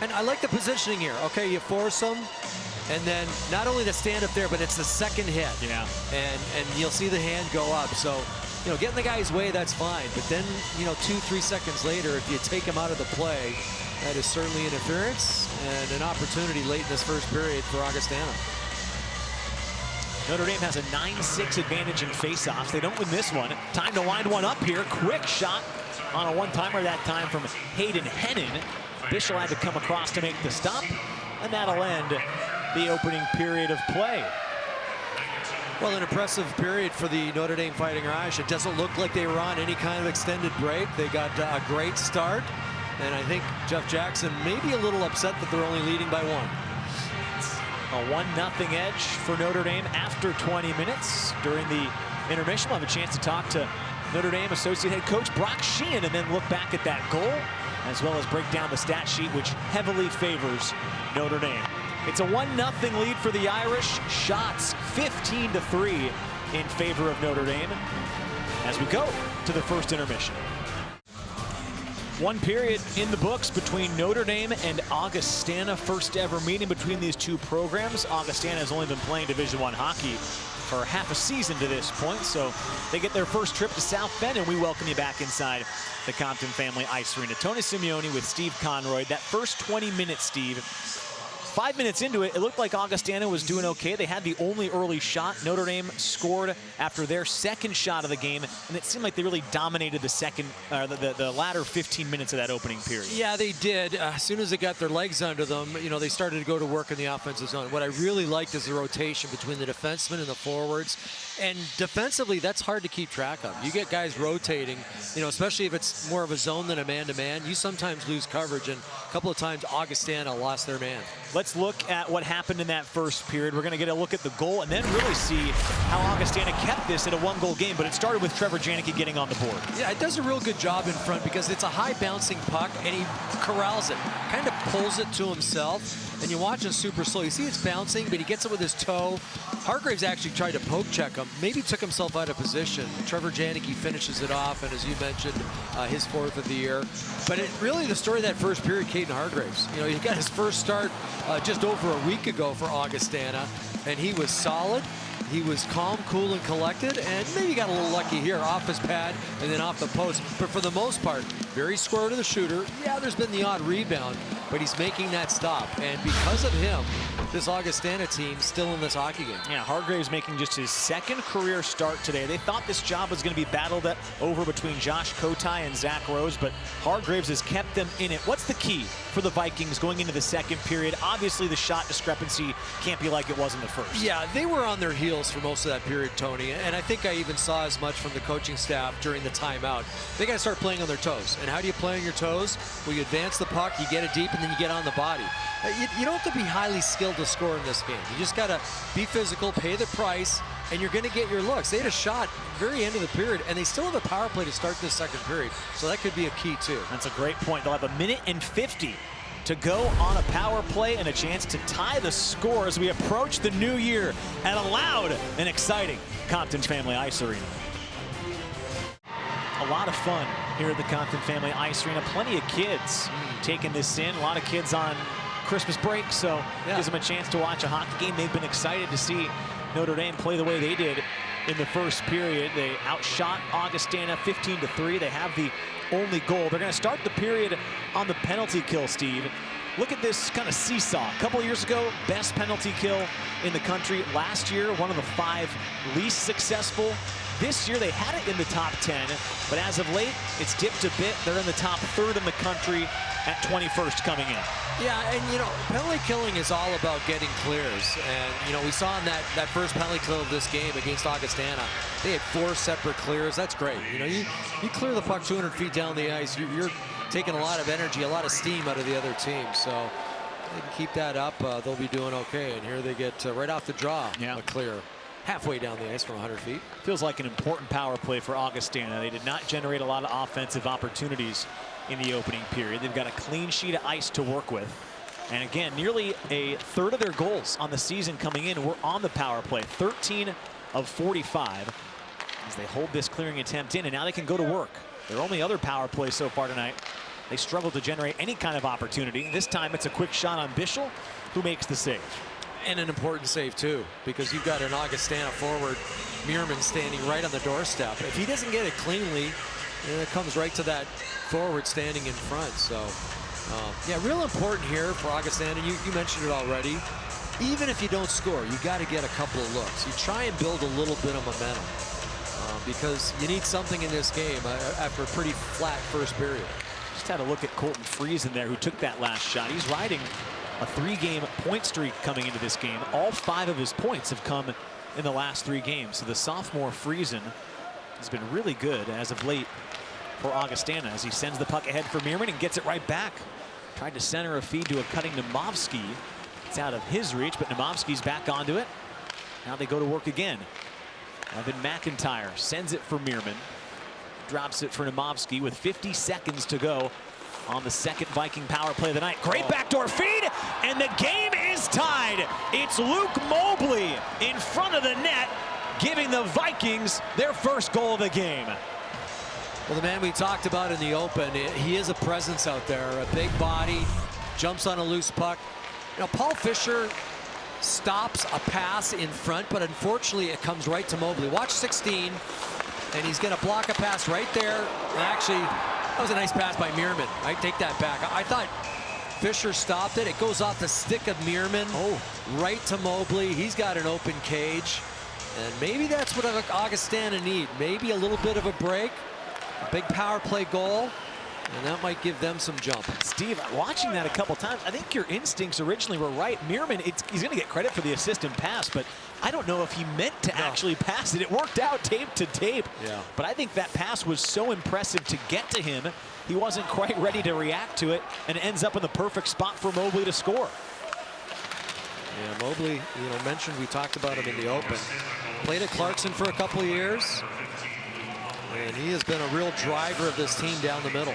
and I like the positioning here. Okay, you force them, and then not only to stand up there, but it's the second hit. Yeah. And you'll see the hand go up. So, getting the guy's way, that's fine. But then, 2-3 seconds later, if you take him out of the play, that is certainly interference and an opportunity late in this first period for Augustana. Notre Dame has a 9-6 advantage in faceoffs. They don't win this one. Time to wind one up here. Quick shot on a one-timer that time from Hayden Hennon. Bischel had to come across to make the stop, and that'll end the opening period of play. Well, an impressive period for the Notre Dame Fighting Irish. It doesn't look like they were on any kind of extended break. They got a great start, and I think Jeff Jackson may be a little upset that they're only leading by 1. A 1-0 edge for Notre Dame after 20 minutes. During the intermission, we'll have a chance to talk to Notre Dame associate head coach Brock Sheehan and then look back at that goal, as well as break down the stat sheet, which heavily favors Notre Dame. It's a 1-0 lead for the Irish. Shots 15-3 in favor of Notre Dame as we go to the first intermission. One period in the books between Notre Dame and Augustana. First ever meeting between these two programs. Augustana has only been playing Division I hockey for half a season to this point, so they get their first trip to South Bend, and we welcome you back inside the Compton Family Ice Arena. Tony Simeone with Steve Conroy. That first 20 minutes, Steve, 5 minutes into it, it looked like Augustana was doing okay. They had the only early shot. Notre Dame scored after their second shot of the game, and it seemed like they really dominated the latter 15 minutes of that opening period. Yeah, they did. As soon as they got their legs under them, they started to go to work in the offensive zone. What I really liked is the rotation between the defensemen and the forwards. And defensively, that's hard to keep track of. You get guys rotating, especially if it's more of a zone than a man-to-man. You sometimes lose coverage, and a couple of times Augustana lost their man. Let's look at what happened in that first period. We're going to get a look at the goal and then really see how Augustana kept this at a 1-goal game. But it started with Trevor Janicke getting on the board. Yeah, it does a real good job in front because it's a high-bouncing puck, and he corrals it, kind of pulls it to himself. And you watch it super slow. You see it's bouncing, but he gets it with his toe. Hargraves actually tried to poke check him, maybe took himself out of position. Trevor Janicke finishes it off, and as you mentioned, his 4th of the year. But really the story of that first period, Caden Hargraves. He got his first start just over a week ago for Augustana, and he was solid. He was calm, cool, and collected, and maybe got a little lucky here off his pad and then off the post. But for the most part, very square to the shooter. Yeah, there's been the odd rebound, but he's making that stop. And because of him, this Augustana team still in this hockey game. Yeah, Hargraves making just his second career start today. They thought this job was going to be battled over between Josh Kotai and Zach Rose, but Hargraves has kept them in it. What's the key for the Vikings going into the second period? Obviously, the shot discrepancy can't be like it was in the first. Yeah, they were on their heels for most of that period, Tony, and I think I even saw as much from the coaching staff during the timeout. They got to start playing on their toes. And how do you play on your toes? Well, you advance the puck, you get it deep, and then you get on the body. You don't have to be highly skilled to score in this game. You just got to be physical, pay the price, and you're going to get your looks. They had a shot very end of the period, and they still have a power play to start this second period, so that could be a key too. That's a great point. They'll have 1:50 to go on a power play and a chance to tie the score as we approach the new year at a loud and exciting Compton Family Ice Arena. A lot of fun here at the Compton Family Ice Arena. Plenty of kids taking this in. A lot of kids on Christmas break, so gives them a chance to watch a hockey game. They've been excited to see Notre Dame play the way they did in the first period. They outshot Augustana 15-3. They have the only goal. They're going to start the period on the penalty kill, Steve. Look at this kind of seesaw. A couple of years ago, best penalty kill in the country. Last year, one of the 5 least successful. This year, they had it in the top 10, but as of late, it's dipped a bit. They're in the top 3rd in the country at 21st coming in. Yeah, and you know, penalty killing is all about getting clears. And you know, we saw in that first penalty kill of this game against Augustana, they had 4 separate clears. That's great. You know, you clear the puck 200 feet down the ice, you're taking a lot of energy, a lot of steam out of the other team. So they can keep that up, they'll be doing okay. And here they get right off the draw, a clear. Halfway down the ice from 100 feet. Feels like an important power play for Augustana. They did not generate a lot of offensive opportunities in the opening period. They've got a clean sheet of ice to work with. And again, nearly a third of their goals on the season coming in were on the power play. 13 of 45 as they hold this clearing attempt in, and now they can go to work. Their only other power play so far tonight, they struggled to generate any kind of opportunity. This time it's a quick shot on Bischel, who makes the save. And an important save too, because you've got an Augustana forward, Meerman, standing right on the doorstep. If he doesn't get it cleanly, it comes right to that forward standing in front. So yeah, real important here for Augustana. You mentioned it already. Even if you don't score, you got to get a couple of looks. You try and build a little bit of momentum because you need something in this game after a pretty flat first period. Just had a look at Colton Friesen there, who took that last shot. He's riding a 3-game point streak coming into this game. All 5 of his points have come in the last 3 games. So the sophomore Friesen has been really good as of late for Augustana as he sends the puck ahead for Meerman and gets it right back. Tried to center a feed to a cutting Nemovsky. It's out of his reach, but Nemovsky's back onto it. Now they go to work again. Evan McIntyre sends it for Meerman. Drops it for Nemovsky with 50 seconds to go on the second Viking power play of the night. Great backdoor feed, and the game is tied. It's Luke Mobley in front of the net, giving the Vikings their first goal of the game. Well, the man we talked about in the open, he is a presence out there. A big body, jumps on a loose puck. You know, Paul Fisher stops a pass in front, but unfortunately it comes right to Mobley. Watch 16, and he's going to block a pass right there. Actually, that was a nice pass by Meerman. I take that back. I thought Fisher stopped it. It goes off the stick of Meerman. Right to Mobley. He's got an open cage. And maybe that's what Augustana need. Maybe a little bit of a break. A big power play goal. And that might give them some jump. Steve, watching that a couple times, I think your instincts originally were right. Meerman, he's going to get credit for the assist and pass, but I don't know if he meant to actually pass it. It worked out tape to tape. Yeah. But I think that pass was so impressive to get to him. He wasn't quite ready to react to it and ends up in the perfect spot for Mobley to score. Yeah, Mobley, you know, mentioned, we talked about him in the open. Played at Clarkson for a couple of years. And he has been a real driver of this team down the middle.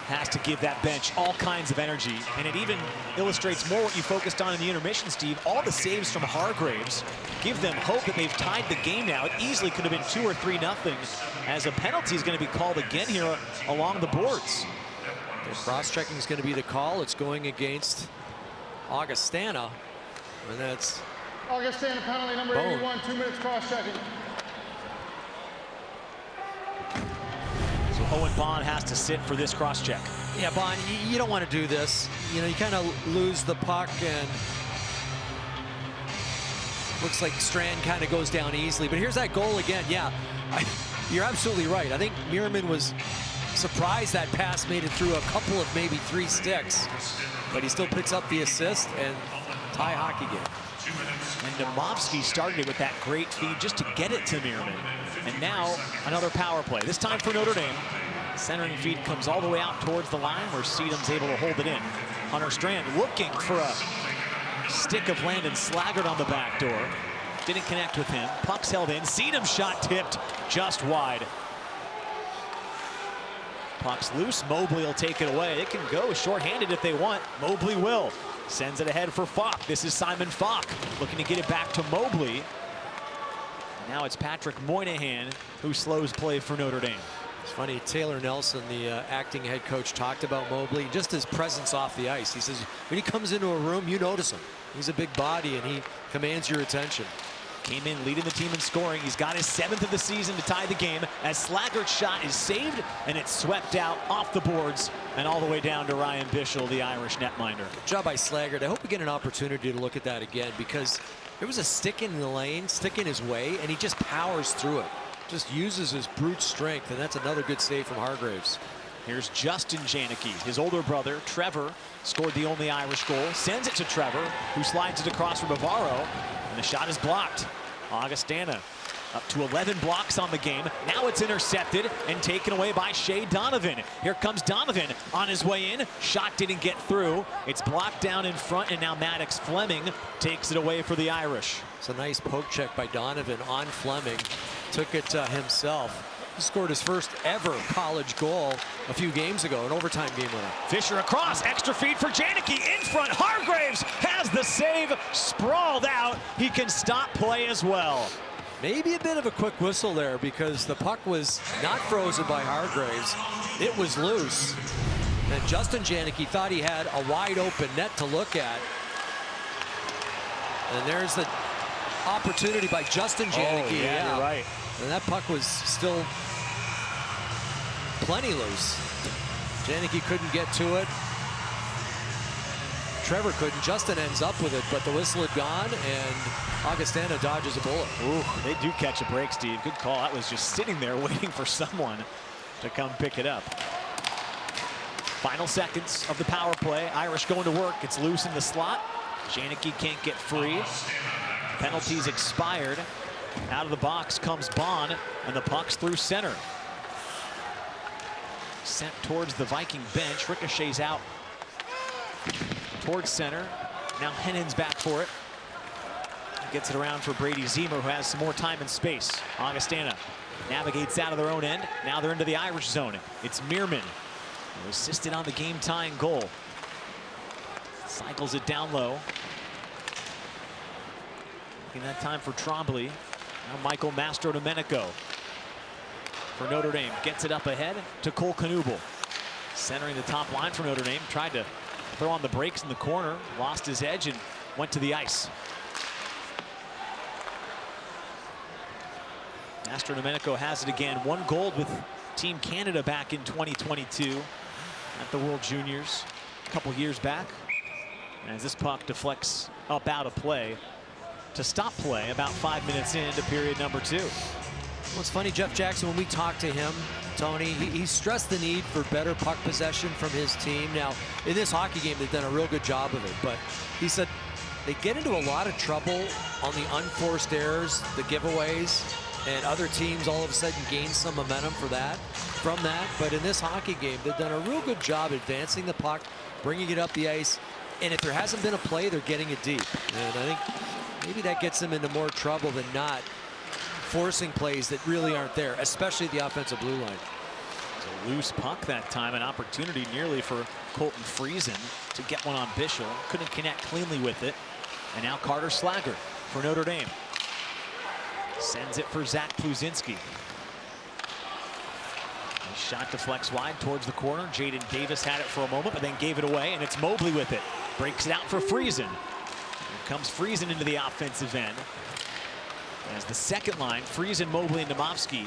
Has to give that bench all kinds of energy, and it even illustrates more what you focused on in the intermission, Steve. All the saves from Hargraves give them hope that they've tied the game now. It easily could have been 2 or 3-0, as a penalty is going to be called again here along the boards. The cross-checking is going to be the call. It's going against Augustana, and that's Augustana penalty number 81, 2 minutes cross-checking. Owen Bond has to sit for this cross-check. Yeah, Bond, you don't want to do this. You know, you kind of lose the puck, and looks like Strand kind of goes down easily. But here's that goal again. Yeah, you're absolutely right. I think Meerman was surprised that pass made it through a couple of maybe 3 sticks. But he still picks up the assist and tie hockey game. And Nemovsky started it with that great feed just to get it to Meerman. And now another power play, this time for Notre Dame. Centering feed comes all the way out towards the line where Seedham's able to hold it in. Hunter Strand looking for a stick of Landon Slaggert on the back door. Didn't connect with him. Puck's held in. Seedham's shot tipped just wide. Puck's loose. Mobley will take it away. They can go shorthanded if they want. Mobley will. Sends it ahead for Falk. This is Simon Falk looking to get it back to Mobley. Now it's Patrick Moynihan who slows play for Notre Dame. It's funny, Taylor Nelson, the acting head coach, talked about Mobley, just his presence off the ice. He says when he comes into a room, you notice him. He's a big body and he commands your attention. Came in leading the team in scoring. He's got his 7th of the season to tie the game as Slaggert's shot is saved and it's swept out off the boards and all the way down to Ryan Bischel, the Irish netminder. Good job by Slaggert. I hope we get an opportunity to look at that again, because there was a stick in the lane, stick in his way, and he just powers through it. Just uses his brute strength, and that's another good save from Hargraves. Here's Justin Janicke. His older brother, Trevor, scored the only Irish goal. Sends it to Trevor, who slides it across for Bavaro, and the shot is blocked. Augustana up to 11 blocks on the game. Now it's intercepted and taken away by Shea Donovan. Here comes Donovan on his way in. Shot didn't get through. It's blocked down in front, and now Maddox Fleming takes it away for the Irish. It's a nice poke check by Donovan on Fleming. Took it himself. He scored his first ever college goal a few games ago, an overtime game winner. Fisher across, extra feed for Janicke in front. Hargraves has the save, sprawled out. He can stop play as well. Maybe a bit of a quick whistle there, because the puck was not frozen by Hargraves. It was loose. And Justin Janicke thought he had a wide open net to look at. And there's the opportunity by Justin Janicke. Oh, yeah, you're right. And that puck was still plenty loose. Janicke couldn't get to it. Trevor couldn't. Justin ends up with it, but the whistle had gone, and Augustana dodges a bullet. Ooh, they do catch a break, Steve. Good call. That was just sitting there waiting for someone to come pick it up. Final seconds of the power play. Irish going to work. It's loose in the slot. Janicke can't get free. Penalties expired. Out of the box comes Bond, and the puck's through center. Sent towards the Viking bench. Ricochets out towards center. Now Hennon's back for it. Gets it around for Brady Zemer, who has some more time and space. Augustana navigates out of their own end. Now they're into the Irish zone. It's Meerman, who assisted on the game-tying goal. Cycles it down low. In that time for Trombley. Now Michael Mastrodomenico for Notre Dame. Gets it up ahead to Cole Knuble. Centering the top line for Notre Dame. Tried to throw on the brakes in the corner. Lost his edge and went to the ice. Mastrodomenico has it again. 1 gold with Team Canada back in 2022 at the World Juniors a couple years back. As this puck deflects up out of play to stop play about 5 minutes into period number 2. Well, it's funny, Jeff Jackson, when we talked to him, Tony, he stressed the need for better puck possession from his team. Now, in this hockey game, they've done a real good job of it, but he said they get into a lot of trouble on the unforced errors, the giveaways, and other teams all of a sudden gain some momentum from that. But in this hockey game, they've done a real good job advancing the puck, bringing it up the ice, and if there hasn't been a play, they're getting it deep. And I think maybe that gets them into more trouble than not forcing plays that really aren't there, especially the offensive blue line. It's a loose puck that time, an opportunity nearly for Colton Friesen to get one on Bischel. Couldn't connect cleanly with it. And now Carter Slaggert for Notre Dame. Sends it for Zach Pluzinski. His shot deflects wide towards the corner. Jaden Davis had it for a moment, but then gave it away, and it's Mobley with it. Breaks it out for Friesen. Here comes Friesen into the offensive end. As the second line, Friesen, Mobley, and Domovsky.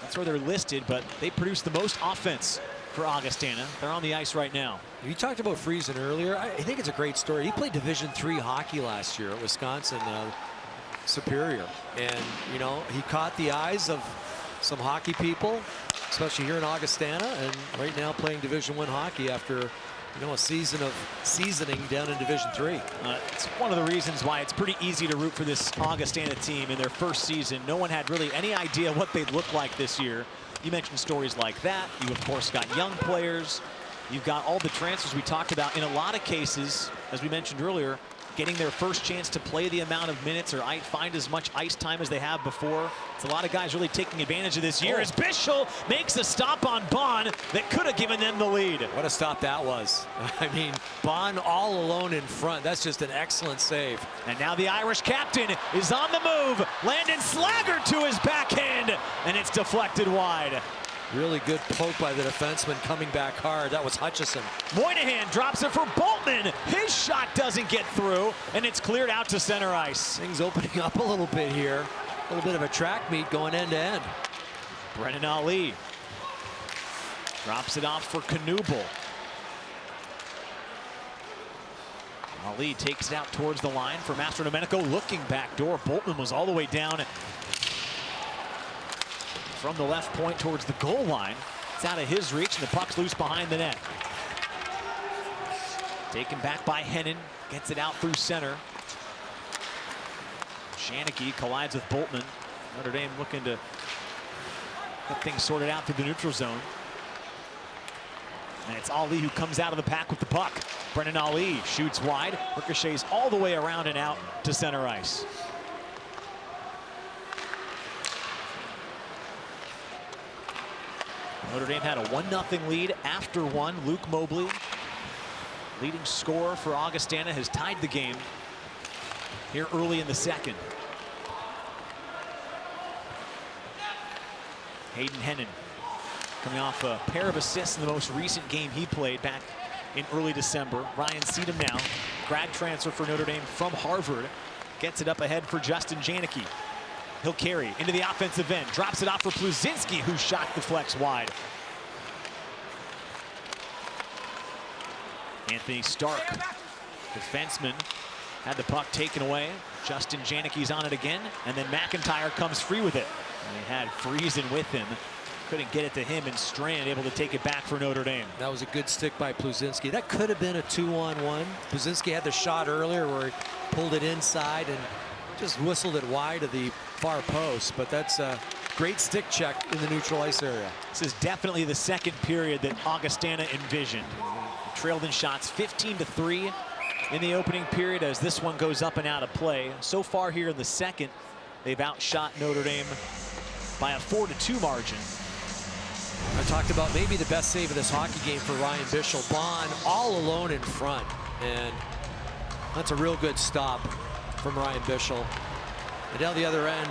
That's where they're listed, but they produce the most offense for Augustana. They're on the ice right now. You talked about Friesen earlier. I think it's a great story. He played Division III hockey last year at Wisconsin Superior, and you know, he caught the eyes of some hockey people, especially here in Augustana, and right now playing Division I hockey after a season of seasoning down in Division III. It's one of the reasons why it's pretty easy to root for this Augustana team in their first season. No one had really any idea what they'd look like this year. You mentioned stories like that. You, of course, got young players. You've got all the transfers we talked about. In a lot of cases, as we mentioned earlier, getting their first chance to play the amount of minutes or find as much ice time as they have before. It's a lot of guys really taking advantage of this year as Bischel makes a stop on Bond that could have given them the lead. What a stop that was. I mean, Bond all alone in front. That's just an excellent save. And now the Irish captain is on the move. Landon Slaggert to his backhand, and it's deflected wide. Really good poke by the defenseman coming back hard. That was Hutchison. Moynihan drops it for Boltman. His shot doesn't get through, and it's cleared out to center ice. Things opening up a little bit here. A little bit of a track meet going end to end. Brennan Ali drops it off for Knuble. Ali takes it out towards the line for Mastrodomenico, looking back door. Boltman was all the way down from the left point towards the goal line. It's out of his reach, and the puck's loose behind the net. Taken back by Hennon, gets it out through center. Janicke collides with Boltman. Notre Dame looking to get things sorted out through the neutral zone. And it's Ali who comes out of the pack with the puck. Brennan Ali shoots wide, ricochets all the way around and out to center ice. Notre Dame had a 1-0 lead after one. Luke Mobley, leading scorer for Augustana, has tied the game here early in the second. Hayden Hennon coming off a pair of assists in the most recent game he played back in early December. Ryan Seedham now, grad transfer for Notre Dame from Harvard, gets it up ahead for Justin Janicke. He'll carry into the offensive end, drops it off for Pluzinski, who shot deflects wide. Anthony Stark, defenseman, had the puck taken away. Justin Janicke's on it again, and then McIntyre comes free with it. And he had Friesen with him. Couldn't get it to him, and Strand able to take it back for Notre Dame. That was a good stick by Pluzinski. That could have been a 2-on-1. Pluzinski had the shot earlier where he pulled it inside and just whistled it wide of the far post, but that's a great stick check in the neutral ice area. This is definitely the second period that Augustana envisioned. Trailed in shots 15-3 in the opening period as this one goes up and out of play. So far here in the second, they've outshot Notre Dame by a 4-2 margin. I talked about maybe the best save of this hockey game for Ryan Bischel. Bond all alone in front, and that's a real good stop from Ryan Bischel. And down the other end,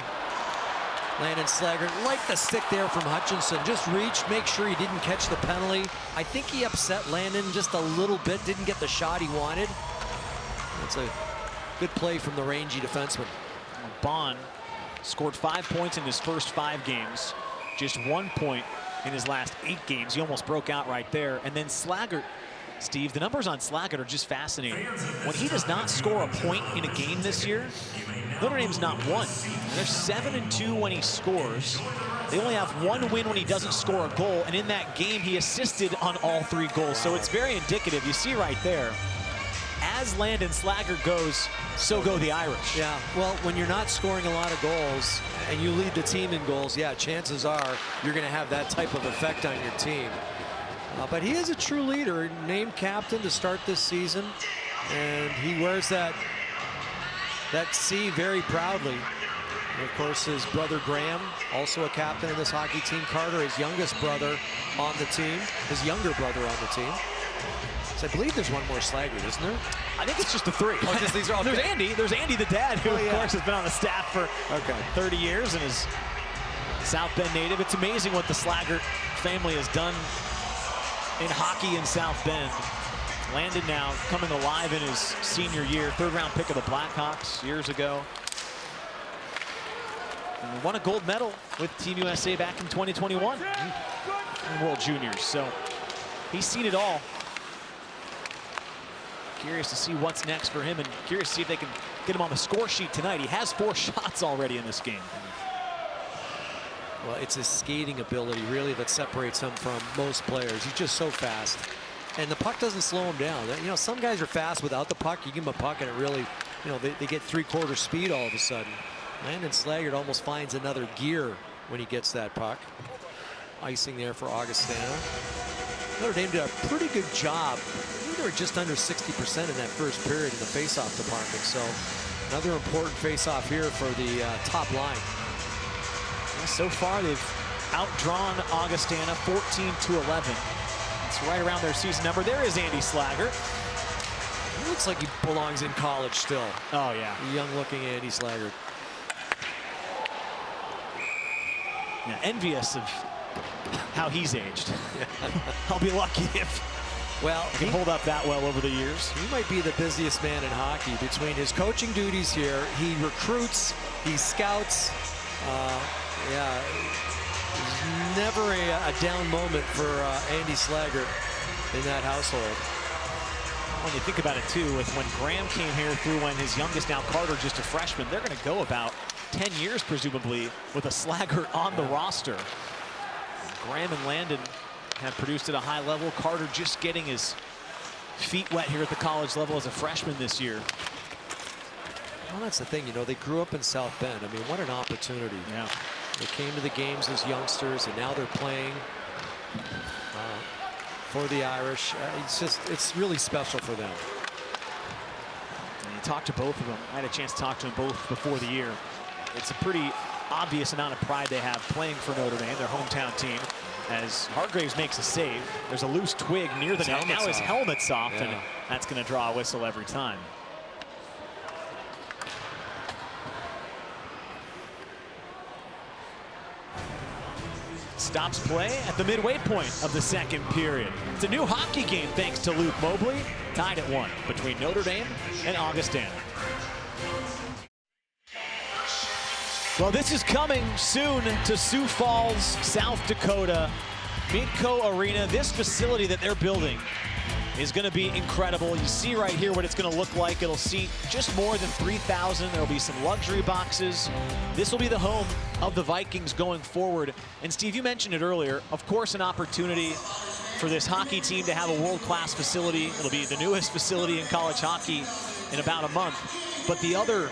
Landon Slaggert, like the stick there from Hutchinson, just reached, make sure he didn't catch the penalty. I think he upset Landon just a little bit, didn't get the shot he wanted. That's a good play from the rangy defenseman. Bond scored 5 points in his first 5 games, just 1 point in his last 8 games. He almost broke out right there. And then Slaggert, Steve, the numbers on Slaggert are just fascinating. When he does not score a point in a game this year, Notre Dame's not won. They're 7-2 when he scores. They only have 1 win when he doesn't score a goal, and in that game he assisted on all 3 goals. So it's very indicative. You see right there, as Landon Slaggert goes, so go the Irish. Yeah, well, when you're not scoring a lot of goals and you lead the team in goals, yeah, chances are you're going to have that type of effect on your team. But he is a true leader, named captain to start this season, and he wears that C very proudly. And of course, his brother Graham, also a captain in this hockey team. Carter, his youngest brother on the team, his younger brother on the team. So I believe there's one more Slaggert, isn't there? I think it's just the 3. Oh, just these are all There's Andy. There's Andy, the dad, who of course has been on the staff for 30 years and is South Bend native. It's amazing what the Slaggert family has done in hockey in South Bend. Landon now coming alive in his senior year, 3rd-round pick of the Blackhawks years ago. And won a gold medal with Team USA back in 2021 in World Juniors. So he's seen it all. Curious to see what's next for him, and curious to see if they can get him on the score sheet tonight. He has 4 shots already in this game. Well, it's his skating ability really that separates him from most players. He's just so fast, and the puck doesn't slow him down. You know, some guys are fast without the puck. You give them a puck and it really, you know, they get 3/4 speed all of a sudden. Landon Slaggert almost finds another gear when he gets that puck. Icing there for Augustana. Notre Dame did a pretty good job. They were just under 60% in that first period in the face-off department. So another important face-off here for the top line. So far, they've outdrawn Augustana 14-11. It's right around their season number. There is Andy Slaggert. He looks like he belongs in college still. Oh, yeah. Young-looking Andy Slaggert. Yeah, envious of how he's aged. I'll be lucky if he can hold up that well over the years. He might be the busiest man in hockey. Between his coaching duties here, he recruits, he scouts. Yeah, there's never a down moment for Andy Slaggert in that household. When you think about it too, with when Graham came here through when his youngest, now Carter, just a freshman, they're going to go about 10 years presumably with a Slaggert on the roster. Graham and Landon have produced at a high level. Carter just getting his feet wet here at the college level as a freshman this year. Well, that's the thing, you know, they grew up in South Bend. I mean, what an opportunity. Yeah. They came to the games as youngsters, and now they're playing for the Irish. It's really special for them. And you talk to both of them. I had a chance to talk to them both before the year. It's a pretty obvious amount of pride they have playing for Notre Dame, their hometown team. As Hargraves makes a save, there's a loose twig near the net. Now his helmet's off, and that's going to draw a whistle every time. Stops play at the midway point of the second period. It's a new hockey game thanks to Luke Mobley. Tied at 1 between Notre Dame and Augustana. Well, this is coming soon to Sioux Falls, South Dakota. Midco Arena, this facility that they're building is going to be incredible. You see right here what it's going to look like. It'll seat just more than 3,000. There'll be some luxury boxes. This will be the home of the Vikings going forward. And Steve, you mentioned it earlier, of course, an opportunity for this hockey team to have a world-class facility. It'll be the newest facility in college hockey in about a month. But the other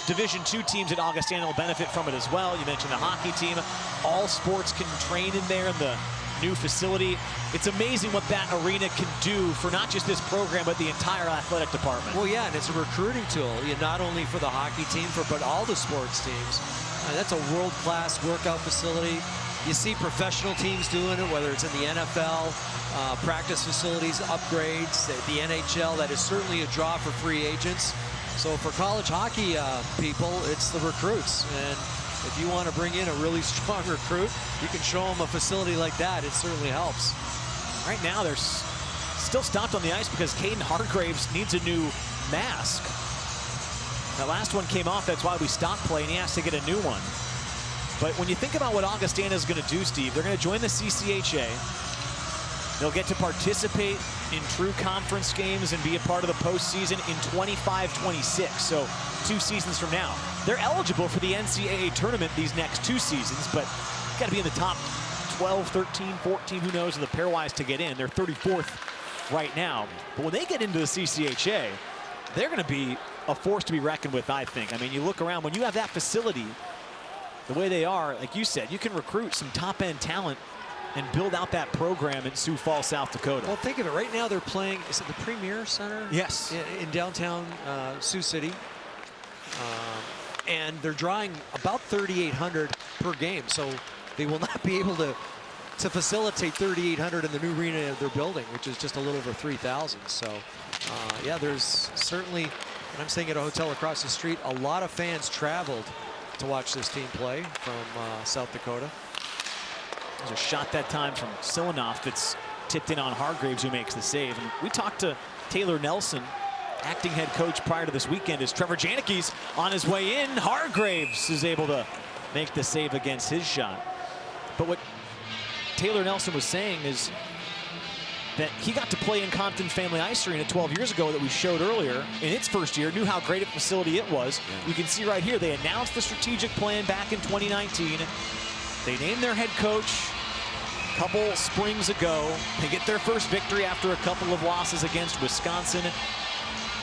Division II teams at Augustana will benefit from it as well. You mentioned the hockey team. All sports can train in there in the new facility. It's amazing what that arena can do for not just this program, but the entire athletic department. Well, yeah, and it's a recruiting tool, not only for the hockey team, but all the sports teams. That's a world-class workout facility. You see professional teams doing it, whether it's in the NFL, practice facilities, upgrades, the NHL. That is certainly a draw for free agents. So for college hockey people, it's the recruits. And if you want to bring in a really strong recruit, you can show them a facility like that. It certainly helps. Right now, they're still stopped on the ice because Caden Hargraves needs a new mask. That last one came off. That's why we stopped play, and he has to get a new one. But when you think about what Augustana is going to do, Steve, they're going to join the CCHA. They'll get to participate in true conference games and be a part of the postseason in 25-26, so 2 seasons from now. They're eligible for the NCAA tournament these next 2 seasons, but got to be in the top 12, 13, 14, who knows, of the pairwise to get in. They're 34th right now. But when they get into the CCHA, they're going to be a force to be reckoned with, I think. I mean, you look around, when you have that facility, the way they are, like you said, you can recruit some top-end talent and build out that program in Sioux Falls, South Dakota. Well, think of it. Right now they're playing, is it the Premier Center? Yes. In downtown Sioux City. And they're drawing about 3,800 per game. So they will not be able to facilitate 3,800 in the new arena they're building, which is just a little over 3,000. So, yeah, there's certainly, and I'm staying at a hotel across the street, a lot of fans traveled to watch this team play from South Dakota. There's a shot that time from Silanoff that's tipped in on Hargraves, who makes the save. And we talked to Taylor Nelson, acting head coach prior to this weekend, as Trevor Janicke's on his way in. Hargraves is able to make the save against his shot. But what Taylor Nelson was saying is that he got to play in Compton Family Ice Arena 12 years ago that we showed earlier in its first year, knew how great a facility it was. You can see right here, they announced the strategic plan back in 2019. They named their head coach a couple springs ago. They get their first victory after a couple of losses against Wisconsin.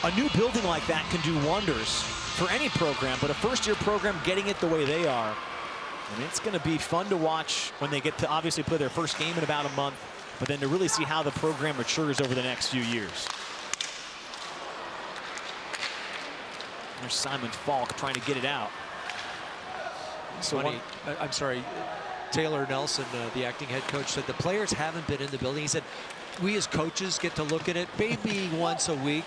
A new building like that can do wonders for any program, but a first-year program getting it the way they are, and it's going to be fun to watch when they get to obviously play their first game in about a month, but then to really see how the program matures over the next few years. There's Simon Falk trying to get it out. So I'm sorry, Taylor Nelson, the acting head coach, said the players haven't been in the building. He said we as coaches get to look at it maybe once a week.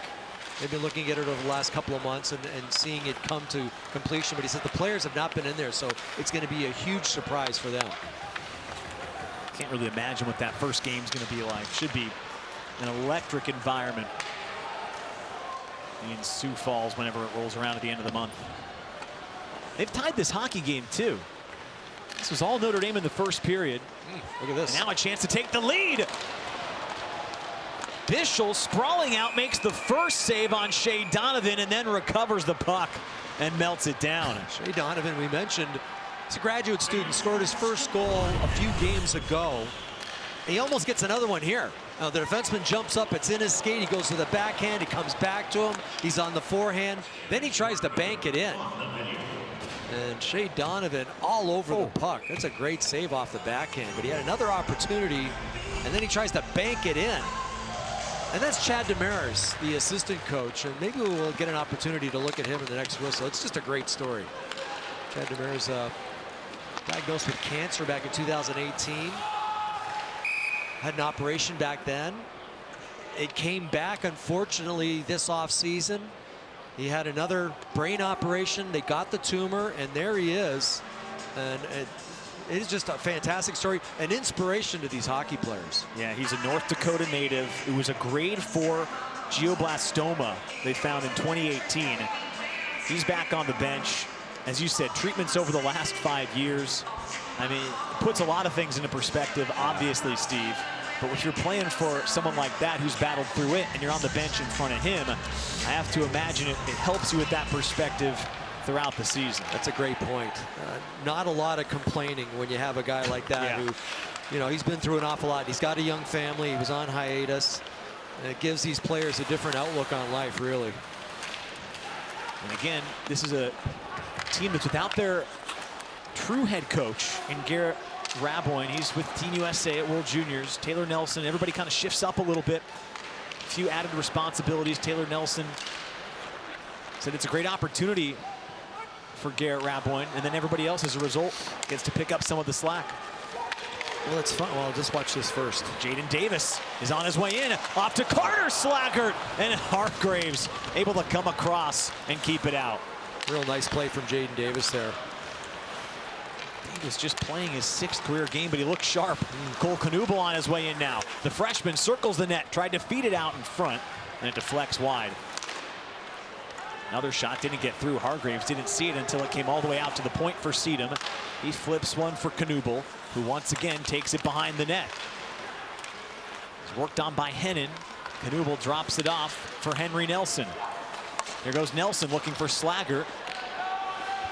They've been looking at it over the last couple of months and seeing it come to completion. But he said the players have not been in there, so it's going to be a huge surprise for them. Can't really imagine what that first game's going to be like. Should be an electric environment in Sioux Falls whenever it rolls around at the end of the month. They've tied this hockey game too. This was all Notre Dame in the first period. Look at this. And now a chance to take the lead. Bischel sprawling out, makes the first save on Shea Donovan, and then recovers the puck and melts it down. Shea Donovan, we mentioned, he's a graduate student, scored his first goal a few games ago. He almost gets another one here. Now the defenseman jumps up, it's in his skate, he goes to the backhand, he comes back to him, he's on the forehand, then he tries to bank it in. And Shea Donovan all over the puck. That's a great save off the backhand, but he had another opportunity, and then he tries to bank it in. And that's Chad Demers, the assistant coach, and maybe we'll get an opportunity to look at him in the next whistle. It's just a great story. Chad Demers diagnosed with cancer back in 2018. Had an operation back then. It came back, unfortunately, this offseason. He had another brain operation. They got the tumor, and there he is. And it is just a fantastic story, an inspiration to these hockey players. Yeah, he's a North Dakota native. It was a grade 4 glioblastoma they found in 2018. He's back on the bench. As you said, treatments over the last 5 years. I mean, it puts a lot of things into perspective, obviously, Steve. But if you're playing for someone like that who's battled through it and you're on the bench in front of him, I have to imagine it helps you with that perspective throughout the season. That's a great point. Not a lot of complaining when you have a guy like that who, you know, he's been through an awful lot. He's got a young family. He was on hiatus. And it gives these players a different outlook on life, really. And again, this is a team that's without their true head coach in Garrett Raboin. He's with Team USA at World Juniors. Taylor Nelson, everybody kind of shifts up a little bit. A few added responsibilities. Taylor Nelson said it's a great opportunity for Garrett Raboin, and then everybody else, as a result, gets to pick up some of the slack. Well, it's fun. Well, just watch this first. Jaden Davis is on his way in, off to Carter Slaggert, and Hargraves able to come across and keep it out. Real nice play from Jaden Davis there. Davis just playing his 6th career game, but he looks sharp. Cole Knuble on his way in now. The freshman circles the net, tried to feed it out in front, and it deflects wide. Another shot didn't get through. Hargraves didn't see it until it came all the way out to the point for Sedum. He flips one for Knuble, who once again takes it behind the net. It's worked on by Hennon. Knuble drops it off for Henry Nelson. Here goes Nelson looking for Slaggert.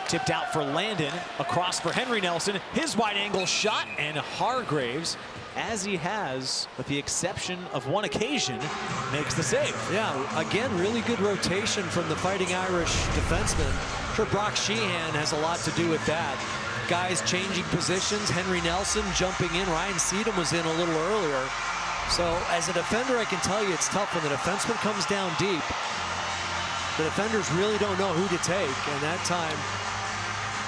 Tipped out for Landon, across for Henry Nelson. His wide angle shot, and Hargraves, as he has, with the exception of one occasion, makes the save. Yeah, again, really good rotation from the Fighting Irish defenseman. I'm sure Brock Sheehan has a lot to do with that. Guys changing positions, Henry Nelson jumping in, Ryan Sedum was in a little earlier. So as a defender, I can tell you it's tough when the defenseman comes down deep. The defenders really don't know who to take, and that time,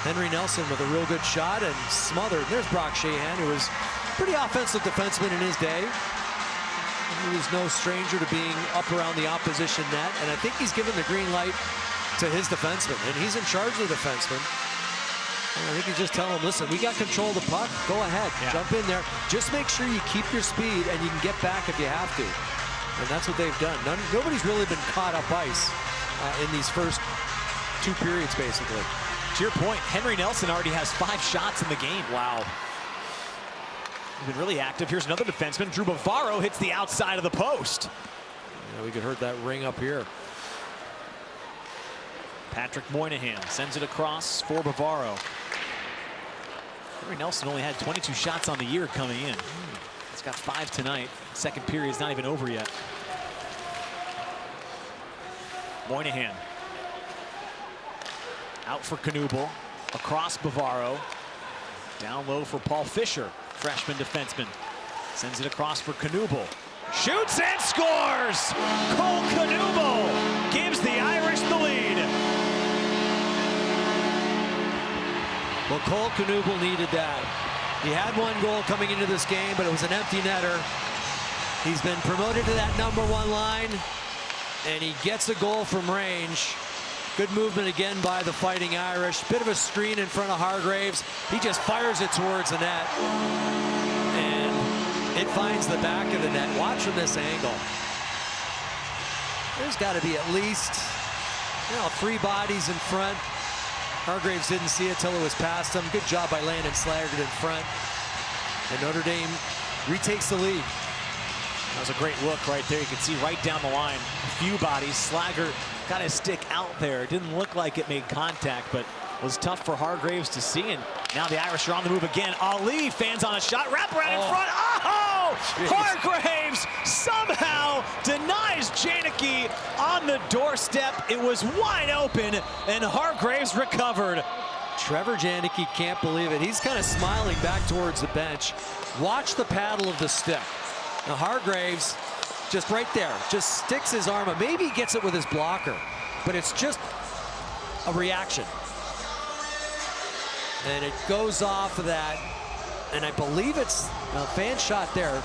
Henry Nelson with a real good shot and smothered. There's Brock Sheehan, who was a pretty offensive defenseman in his day. He was no stranger to being up around the opposition net, and I think he's given the green light to his defenseman, and he's in charge of the defenseman. And I think he's just telling him, listen, we got control of the puck. Go ahead, jump in there. Just make sure you keep your speed, and you can get back if you have to. And that's what they've done. Nobody's really been caught up ice in these first 2 periods, basically. To your point, Henry Nelson already has 5 shots in the game. Wow. He's been really active. Here's another defenseman. Drew Bavaro hits the outside of the post. Yeah, we could heard that ring up here. Patrick Moynihan sends it across for Bavaro. Henry Nelson only had 22 shots on the year coming in. He's got 5 tonight. Second period's not even over yet. Moynihan. Out for Knuble, across Bavaro. Down low for Paul Fisher, freshman defenseman. Sends it across for Knuble. Shoots and scores! Cole Knuble gives the Irish the lead. Well, Cole Knuble needed that. He had 1 goal coming into this game, but it was an empty netter. He's been promoted to that #1 line, and he gets a goal from range. Good movement again by the Fighting Irish. Bit of a screen in front of Hargraves. He just fires it towards the net. And It finds the back of the net. Watch from this angle. There's got to be at least, 3 bodies in front. Hargreaves didn't see it till it was past him. Good job by Landon Slaggert in front. And Notre Dame retakes the lead. That was a great look right there. You can see right down the line, a few bodies. Slaggert got his stick out there. It didn't look like it made contact, but was tough for Hargreaves to see. And now the Irish are on the move again. Ali fans on a shot, wrap around in front. Oh! Hargreaves somehow denies Janicke on the doorstep. It was wide open, and Hargreaves recovered. Trevor Janicke can't believe it. He's kind of smiling back towards the bench. Watch the paddle of the stick. Now Hargreaves, just right there, just sticks his arm up. Maybe he gets it with his blocker, but it's just a reaction. And it goes off of that, and I believe it's a fan shot there.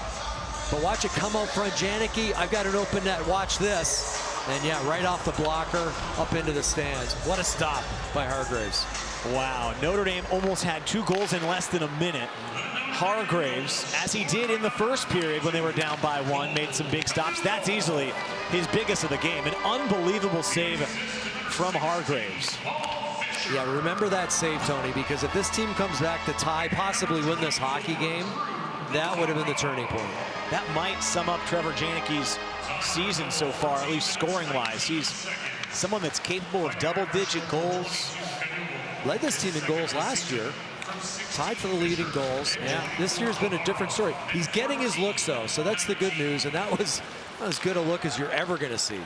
But watch it come out front, Janicke. I've got an open net, watch this. And yeah, right off the blocker, up into the stands. What a stop by Hargreaves. Wow, Notre Dame almost had 2 goals in less than a minute. Hargreaves, as he did in the first period when they were down by 1, made some big stops. That's easily his biggest of the game. An unbelievable save from Hargreaves. Yeah, remember that save, Tony, because if this team comes back to tie, possibly win this hockey game, that would have been the turning point. That might sum up Trevor Janicke's season so far, at least scoring-wise. He's someone that's capable of double-digit goals. Led this team in goals last year. Tied for the lead in goals. Yeah, this year's been a different story. He's getting his looks, though, so that's the good news, and that was as good a look as you're ever going to see.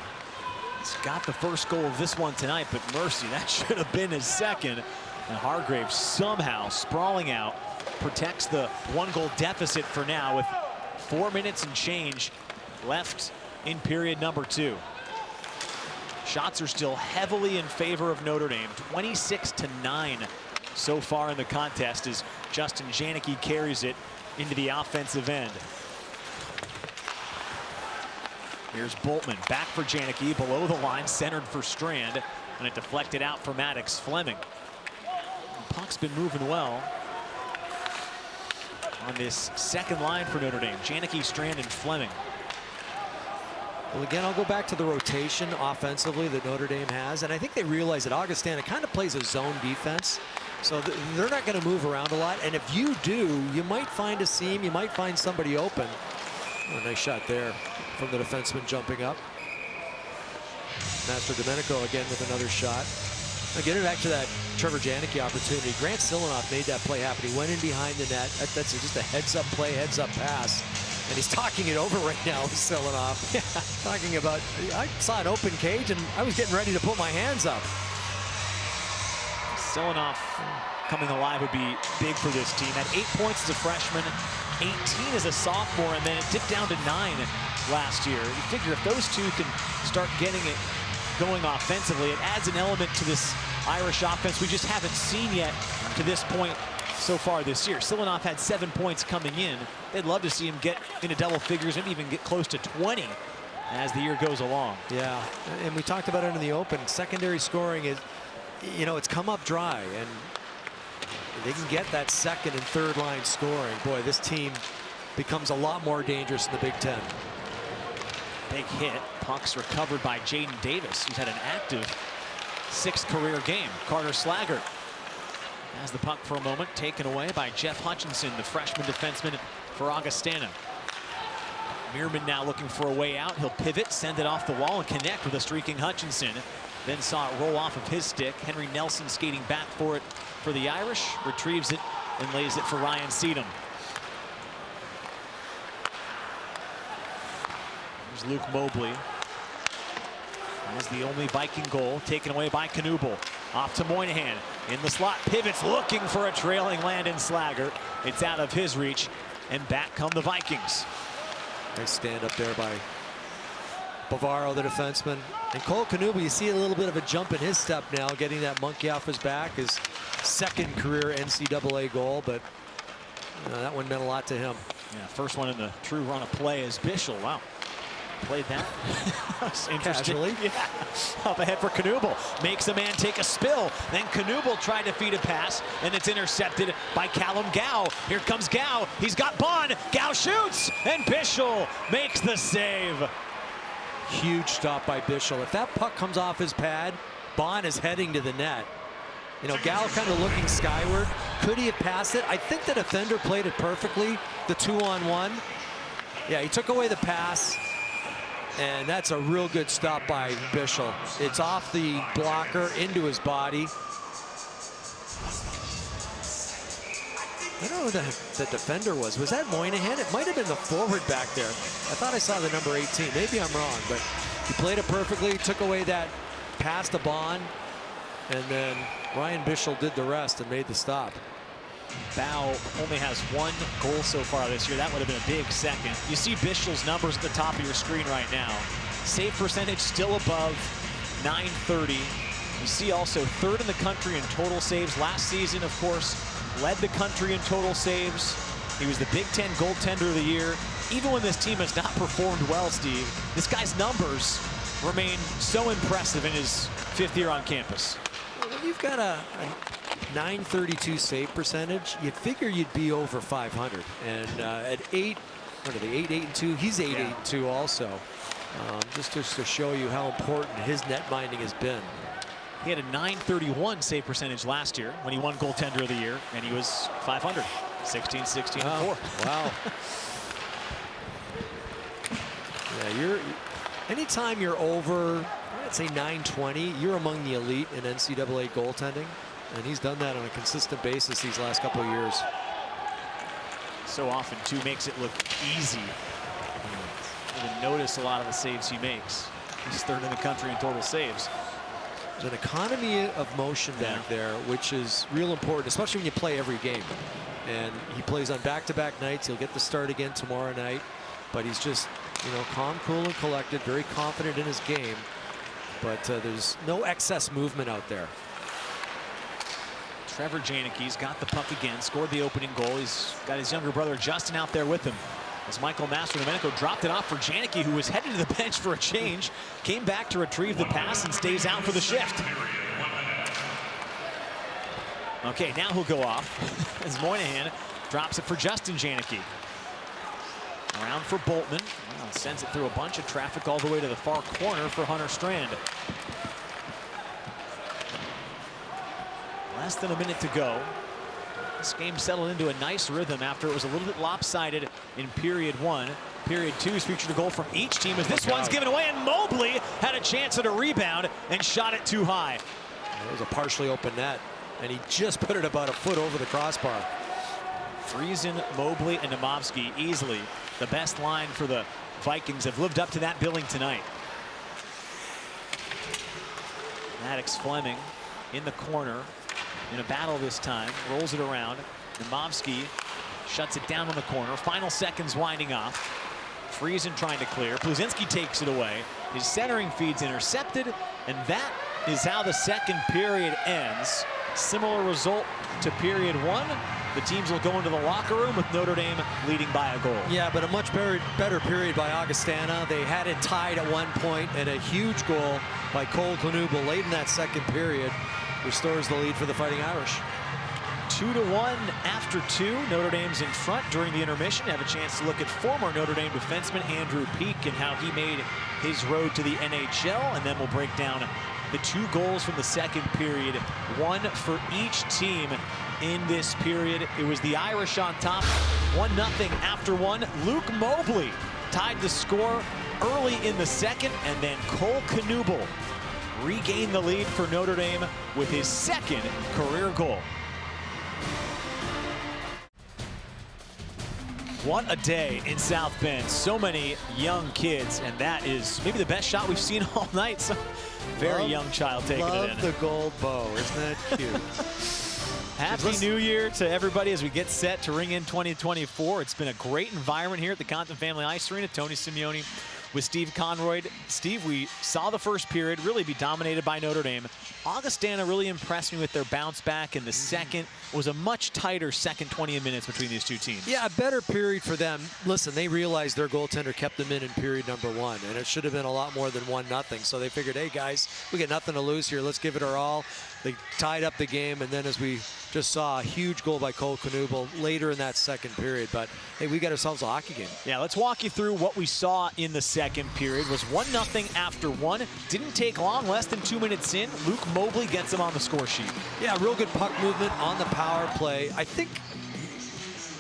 He's got the first goal of this one tonight, but mercy, that should have been his second. And Hargreaves somehow sprawling out, protects the 1-goal deficit for now with 4 minutes and change left in period number 2. Shots are still heavily in favor of Notre Dame, 26-9 so far in the contest as Justin Janicke carries it into the offensive end. Here's Boltman, back for Janicke, below the line, centered for Strand, and it deflected out for Maddox. Fleming. The puck's been moving well on this second line for Notre Dame. Janicke, Strand, and Fleming. Well, again, I'll go back to the rotation offensively that Notre Dame has, and I think they realize that Augustana kind of plays a zone defense, so they're not going to move around a lot, and if you do, you might find a seam, you might find somebody open. Oh, nice shot there from the defenseman jumping up. Master Domenico again with another shot. Now getting back to that Trevor Janicke opportunity, Grant Silanoff made that play happen. He went in behind the net. That's just a heads-up play, heads-up pass. And he's talking it over right now with Silanoff. Yeah, talking about, I saw an open cage and I was getting ready to put my hands up. Silanoff coming alive would be big for this team. Had 8 points as a freshman, 18 as a sophomore, and then it dipped down to 9 last year. You figure if those two can start getting it going offensively, it adds an element to this Irish offense we just haven't seen yet to this point so far this year. Silanoff had 7 points coming in. They'd love to see him get into double figures and even get close to 20 as the year goes along. Yeah, and we talked about it in the open. Secondary scoring is, it's come up dry, and they can get that second and third line scoring. Boy, this team becomes a lot more dangerous in the Big Ten. Big hit. Puck's recovered by Jaden Davis, who's had an active 6th career game. Carter Slaggert has the puck for a moment, taken away by Jeff Hutchinson, the freshman defenseman for Augustana. Meerman now looking for a way out. He'll pivot, send it off the wall, and connect with a streaking Hutchinson. Then saw it roll off of his stick. Henry Nelson skating back for it for the Irish, retrieves it and lays it for Ryan Seedham. Here's Luke Mobley. That is the only Viking goal, taken away by Knuble. Off to Moynihan, in the slot, pivots, looking for a trailing Landon Slaggert. It's out of his reach, and back come the Vikings. Nice stand up there by Bavaro, the defenseman. And Cole Knuble, you see a little bit of a jump in his step now, getting that monkey off his back. His 2nd career NCAA goal, but that one meant a lot to him. Yeah, first one in the true run of play is Bischel. Wow. Played that. That's interesting. Casually. Yeah. Up ahead for Knuble. Makes a man take a spill. Then Knuble tried to feed a pass, and it's intercepted by Callum Gow. Here comes Gow. He's got Bond. Gow shoots, and Bischel makes the save. Huge stop by Bischel. If that puck comes off his pad, Bond is heading to the net. You know, Gow kind of looking skyward. Could he have passed it? I think the defender played it perfectly, the 2-on-1. Yeah, he took away the pass, and that's a real good stop by Bischel. It's off the blocker into his body. I don't know who the defender was. Was that Moynihan? It might have been the forward back there. I thought I saw the number 18. Maybe I'm wrong, but he played it perfectly, took away that pass to Bond, and then Ryan Bischel did the rest and made the stop. Bow only has 1 goal so far this year. That would have been a big second. You see Bischel's numbers at the top of your screen right now. Save percentage still above .930. You see also 3rd in the country in total saves. Last season, of course, led the country in total saves. He was the Big Ten goaltender of the year. Even when this team has not performed well, Steve, this guy's numbers remain so impressive in his 5th year on campus. Well, when you've got a .932 save percentage, you'd figure you'd be over 500. And at 8, what are they, 8-8-2? He's 8-8-2 also. Just to show you how important his net minding has been. He had a .931 save percentage last year when he won goaltender of the year, and he was 500, 16-16-4. Wow. Yeah, anytime you're over, I'd say .920, you're among the elite in NCAA goaltending, and he's done that on a consistent basis these last couple of years. So often, too, makes it look easy. You even notice a lot of the saves he makes. He's 3rd in the country in total saves. There's an economy of motion back there, which is real important, especially when you play every game. And he plays on back-to-back nights. He'll get the start again tomorrow night. But he's just, you know, calm, cool, and collected, very confident in his game. But there's no excess movement out there. Trevor Janicke's got the puck again, scored the opening goal. He's got his younger brother Justin out there with him. As Michael Mastrodomenico dropped it off for Janicke, who was headed to the bench for a change, came back to retrieve the pass and stays out for the shift. Okay, now he'll go off as Moynihan drops it for Justin Janicke. Around for Boltman. Well, sends it through a bunch of traffic all the way to the far corner for Hunter Strand. Less than a minute to go. This game settled into a nice rhythm after it was a little bit lopsided in period 1. Period 2's featured a goal from each team as this one's given away, and Mobley had a chance at a rebound and shot it too high. It was a partially open net, and he just put it about a foot over the crossbar. Friesen, Mobley, and Domovsky, easily the best line for the Vikings, have lived up to that billing tonight. Maddox Fleming in the corner. In a battle this time, rolls it around. Domovsky shuts it down on the corner. Final seconds winding off. Friesen trying to clear. Pluzinski takes it away. His centering feed's intercepted, and that is how the second period ends. Similar result to period 1. The teams will go into the locker room with Notre Dame leading by a goal. Yeah, but a much better period by Augustana. They had it tied at one point, and a huge goal by Cole Knuble late in that second period restores the lead for the Fighting Irish. 2-1 after 2. Notre Dame's in front during the intermission. Have a chance to look at former Notre Dame defenseman Andrew Peak and how he made his road to the NHL. And then we'll break down the 2 goals from the second period. 1 for each team in this period. It was the Irish on top, 1-0 after 1. Luke Mobley tied the score early in the second, and then Cole Knuble regained the lead for Notre Dame with his 2nd career goal. What a day in South Bend. So many young kids, and that is maybe the best shot we've seen all night. So very young child taking it in. Love the gold bow. Isn't that cute? Happy New Year to everybody as we get set to ring in 2024. It's been a great environment here at the Compton Family Ice Arena. Tony Simeone with Steve Conroy. Steve, we saw the first period really be dominated by Notre Dame. Augustana really impressed me with their bounce back in the second. It was a much tighter second 20 minutes between these two teams. Yeah, a better period for them. Listen, they realized their goaltender kept them in period number 1, and it should have been a lot more than 1-0. So they figured, hey guys, we got nothing to lose here. Let's give it our all. They tied up the game, and then as we just saw, a huge goal by Knuble later in that second period. But hey, we got ourselves a hockey game. Yeah, let's walk you through what we saw in the second period. It was 1-0 after 1. Didn't take long, less than 2 minutes in. Luke Mobley gets him on the score sheet. Yeah, real good puck movement on the power play. I think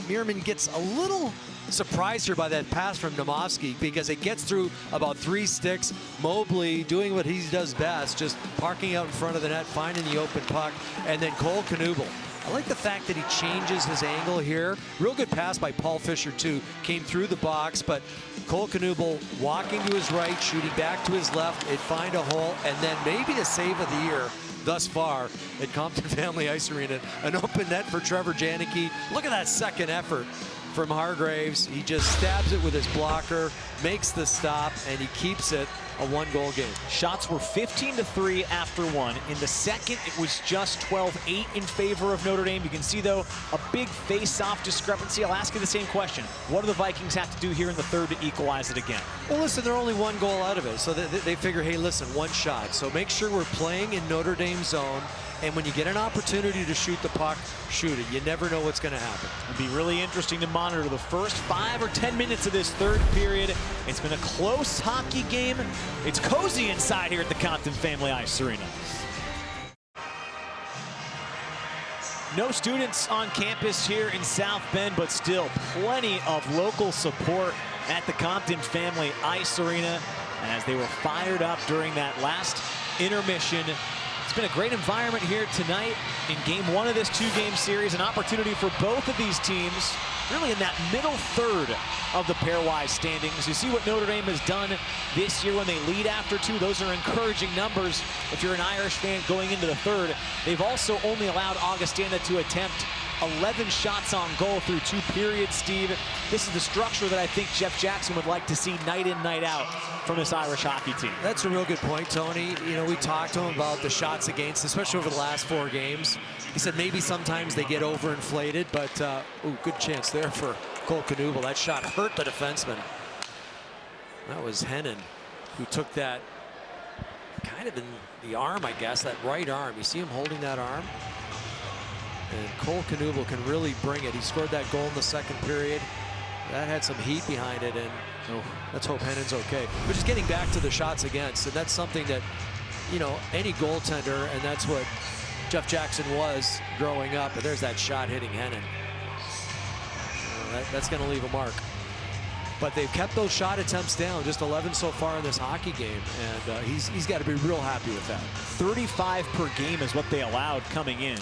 Meerman gets a little surprised here by that pass from Domovsky because it gets through about 3 sticks. Mobley doing what he does best, just parking out in front of the net, finding the open puck, and then Knuble. I like the fact that he changes his angle here. Real good pass by Paul Fisher, too. Came through the box, but Knuble walking to his right, shooting back to his left. It find a hole, and then maybe the save of the year thus far at Compton Family Ice Arena. An open net for Trevor Janicke. Look at that second effort from Hargraves. He just stabs it with his blocker, makes the stop, and he keeps it a 1-goal game. Shots were 15-3 after 1. In the second, it was just 12-8 in favor of Notre Dame. You can see, though, a big face-off discrepancy. I'll ask you the same question. What do the Vikings have to do here in the third to equalize it again? Well, listen, they're only 1 goal out of it, so they figure, hey, listen, 1 shot. So make sure we're playing in Notre Dame zone, and when you get an opportunity to shoot the puck, shoot it. You never know what's going to happen. It'll be really interesting to monitor the first 5 or 10 minutes of this third period. It's been a close hockey game. It's cozy inside here at the Compton Family Ice Arena. No students on campus here in South Bend, but still plenty of local support at the Compton Family Ice Arena as they were fired up during that last intermission. It's been a great environment here tonight in game 1 of this 2-game series. An opportunity for both of these teams really in that middle third of the pairwise standings. You see what Notre Dame has done this year when they lead after 2. Those are encouraging numbers if you're an Irish fan going into the third. They've also only allowed Augustana to attempt 11 shots on goal through 2 periods, Steve. This is the structure that I think Jeff Jackson would like to see night in, night out from this Irish hockey team. That's a real good point, Tony. You know, we talked to him about the shots against, especially over the last 4 games. He said maybe sometimes they get overinflated, but ooh, good chance there for Knuble. That shot hurt the defenseman. That was Hennon who took that kind of in the arm, I guess, that right arm. You see him holding that arm? And Knuble can really bring it. He scored that goal in the second period. That had some heat behind it, and let's hope Hennon's okay. But just getting back to the shots against, and that's something that, you know, any goaltender, and that's what Jeff Jackson was growing up. But there's that shot hitting Hennon. That's going to leave a mark. But they've kept those shot attempts down, just 11 so far in this hockey game, and he's got to be real happy with that. 35 per game is what they allowed coming in.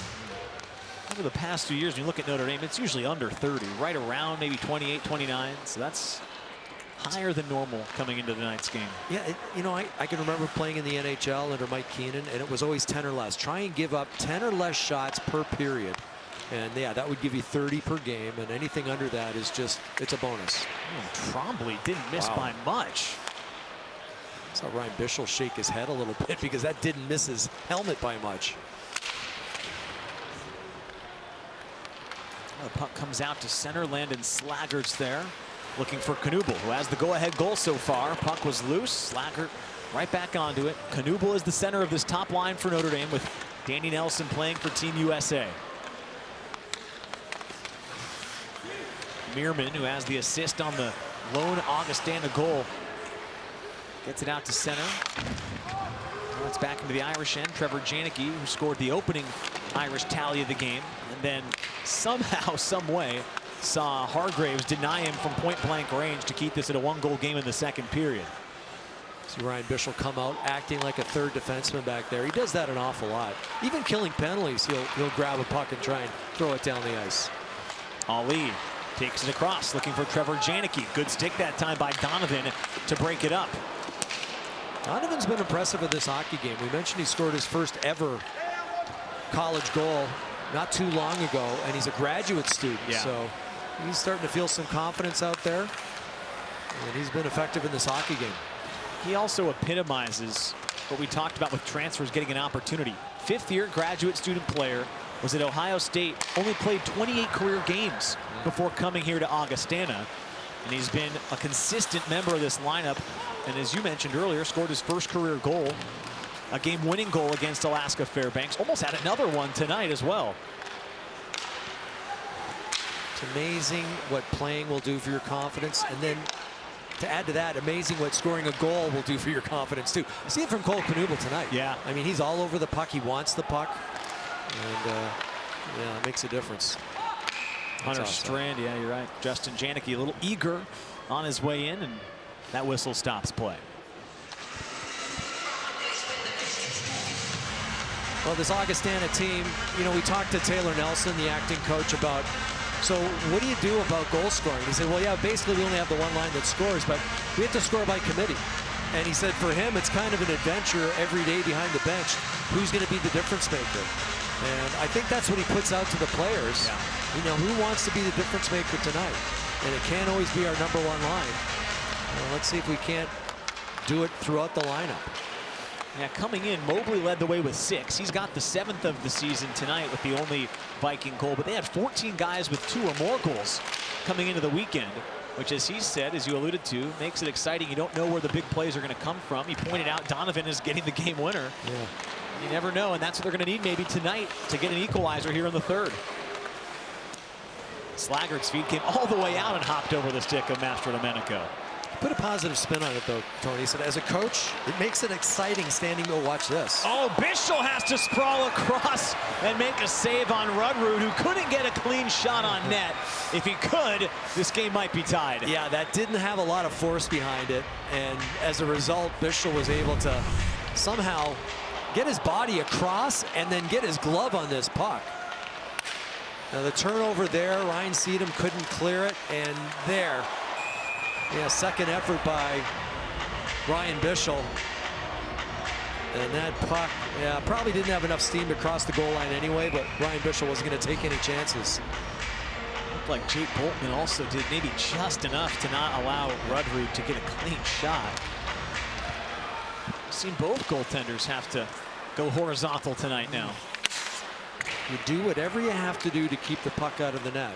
Over the past 2 years, when you look at Notre Dame, it's usually under 30, right around maybe 28, 29. So that's higher than normal coming into tonight's game. Yeah, you know, I can remember playing in the NHL under Mike Keenan, and it was always 10 or less. Try and give up 10 or less shots per period. And yeah, that would give you 30 per game, and anything under that is just, it's a bonus. Trombley didn't miss by much. I saw Ryan Bischel shake his head a little bit because that didn't miss his helmet by much. The puck comes out to center. Landon Slaggert's there, looking for Knuble, who has the go-ahead goal so far. Puck was loose. Slaggert right back onto it. Knuble is the center of this top line for Notre Dame, with Danny Nelson playing for Team USA. Meerman, who has the assist on the lone Augustana goal, gets it out to center. Now it's back into the Irish end. Trevor Janicke, who scored the opening Irish tally of the game, and then somehow, some way, saw Hargraves deny him from point-blank range to keep this at a 1-goal game in the second period. See Ryan Bischel come out acting like a third defenseman back there. He does that an awful lot. Even killing penalties, he'll grab a puck and try and throw it down the ice. Ali takes it across, looking for Trevor Janicke. Good stick that time by Donovan to break it up. Donovan's been impressive in this hockey game. We mentioned he scored his first ever college goal not too long ago, and he's a graduate student, so he's starting to feel some confidence out there. And he's been effective in this hockey game. He also epitomizes what we talked about with transfers getting an opportunity. Fifth-year graduate student player, was at Ohio State, only played 28 career games before coming here to Augustana. And he's been a consistent member of this lineup. And as you mentioned earlier, scored his first career goal, a game-winning goal against Alaska Fairbanks. Almost had another one tonight as well. It's amazing what playing will do for your confidence. And then to add to that, amazing what scoring a goal will do for your confidence too. See it from Knuble tonight. Yeah. I mean, he's all over the puck. He wants the puck. And yeah, it makes a difference. Hunter Strand, yeah, you're right. Justin Janicke a little eager on his way in, and that whistle stops play. Well, this Augustana team, you know, we talked to Taylor Nelson, the acting coach, about, so what do you do about goal scoring? He said, well, yeah, basically we only have the one line that scores, but we have to score by committee. And he said for him, it's kind of an adventure every day behind the bench. Who's going to be the difference maker? And I think that's what he puts out to the players. Yeah. You know, who wants to be the difference maker tonight? And it can't always be our #1 line. Well, let's see if we can't do it throughout the lineup. Yeah, coming in, Mobley led the way with 6. He's got the 7th of the season tonight with the only Viking goal, but they had 14 guys with 2 or more goals coming into the weekend, which, as he said, as you alluded to, makes it exciting. You don't know where the big plays are going to come from. He pointed out Donovan is getting the game winner. Yeah. You never know, and that's what they're going to need maybe tonight to get an equalizer here in the 3rd. Slaggert's feet came all the way out and hopped over the stick of Mastrodomenico. Put a positive spin on it, though, Tony. He said, as a coach, it makes it exciting standing to watch this. Oh, Bischel has to sprawl across and make a save on Rudrud, who couldn't get a clean shot on net. If he could, this game might be tied. Yeah, that didn't have a lot of force behind it, and as a result, Bischel was able to somehow get his body across and then get his glove on this puck. Now the turnover there, Ryan Seedham couldn't clear it, and there. Yeah, second effort by Ryan Bischel. And that puck, yeah, probably didn't have enough steam to cross the goal line anyway, but Ryan Bischel wasn't going to take any chances. Looked like Jake Boltman also did maybe just enough to not allow Rudrud to get a clean shot. I've seen both goaltenders have to go horizontal tonight now. You do whatever you have to do to keep the puck out of the net.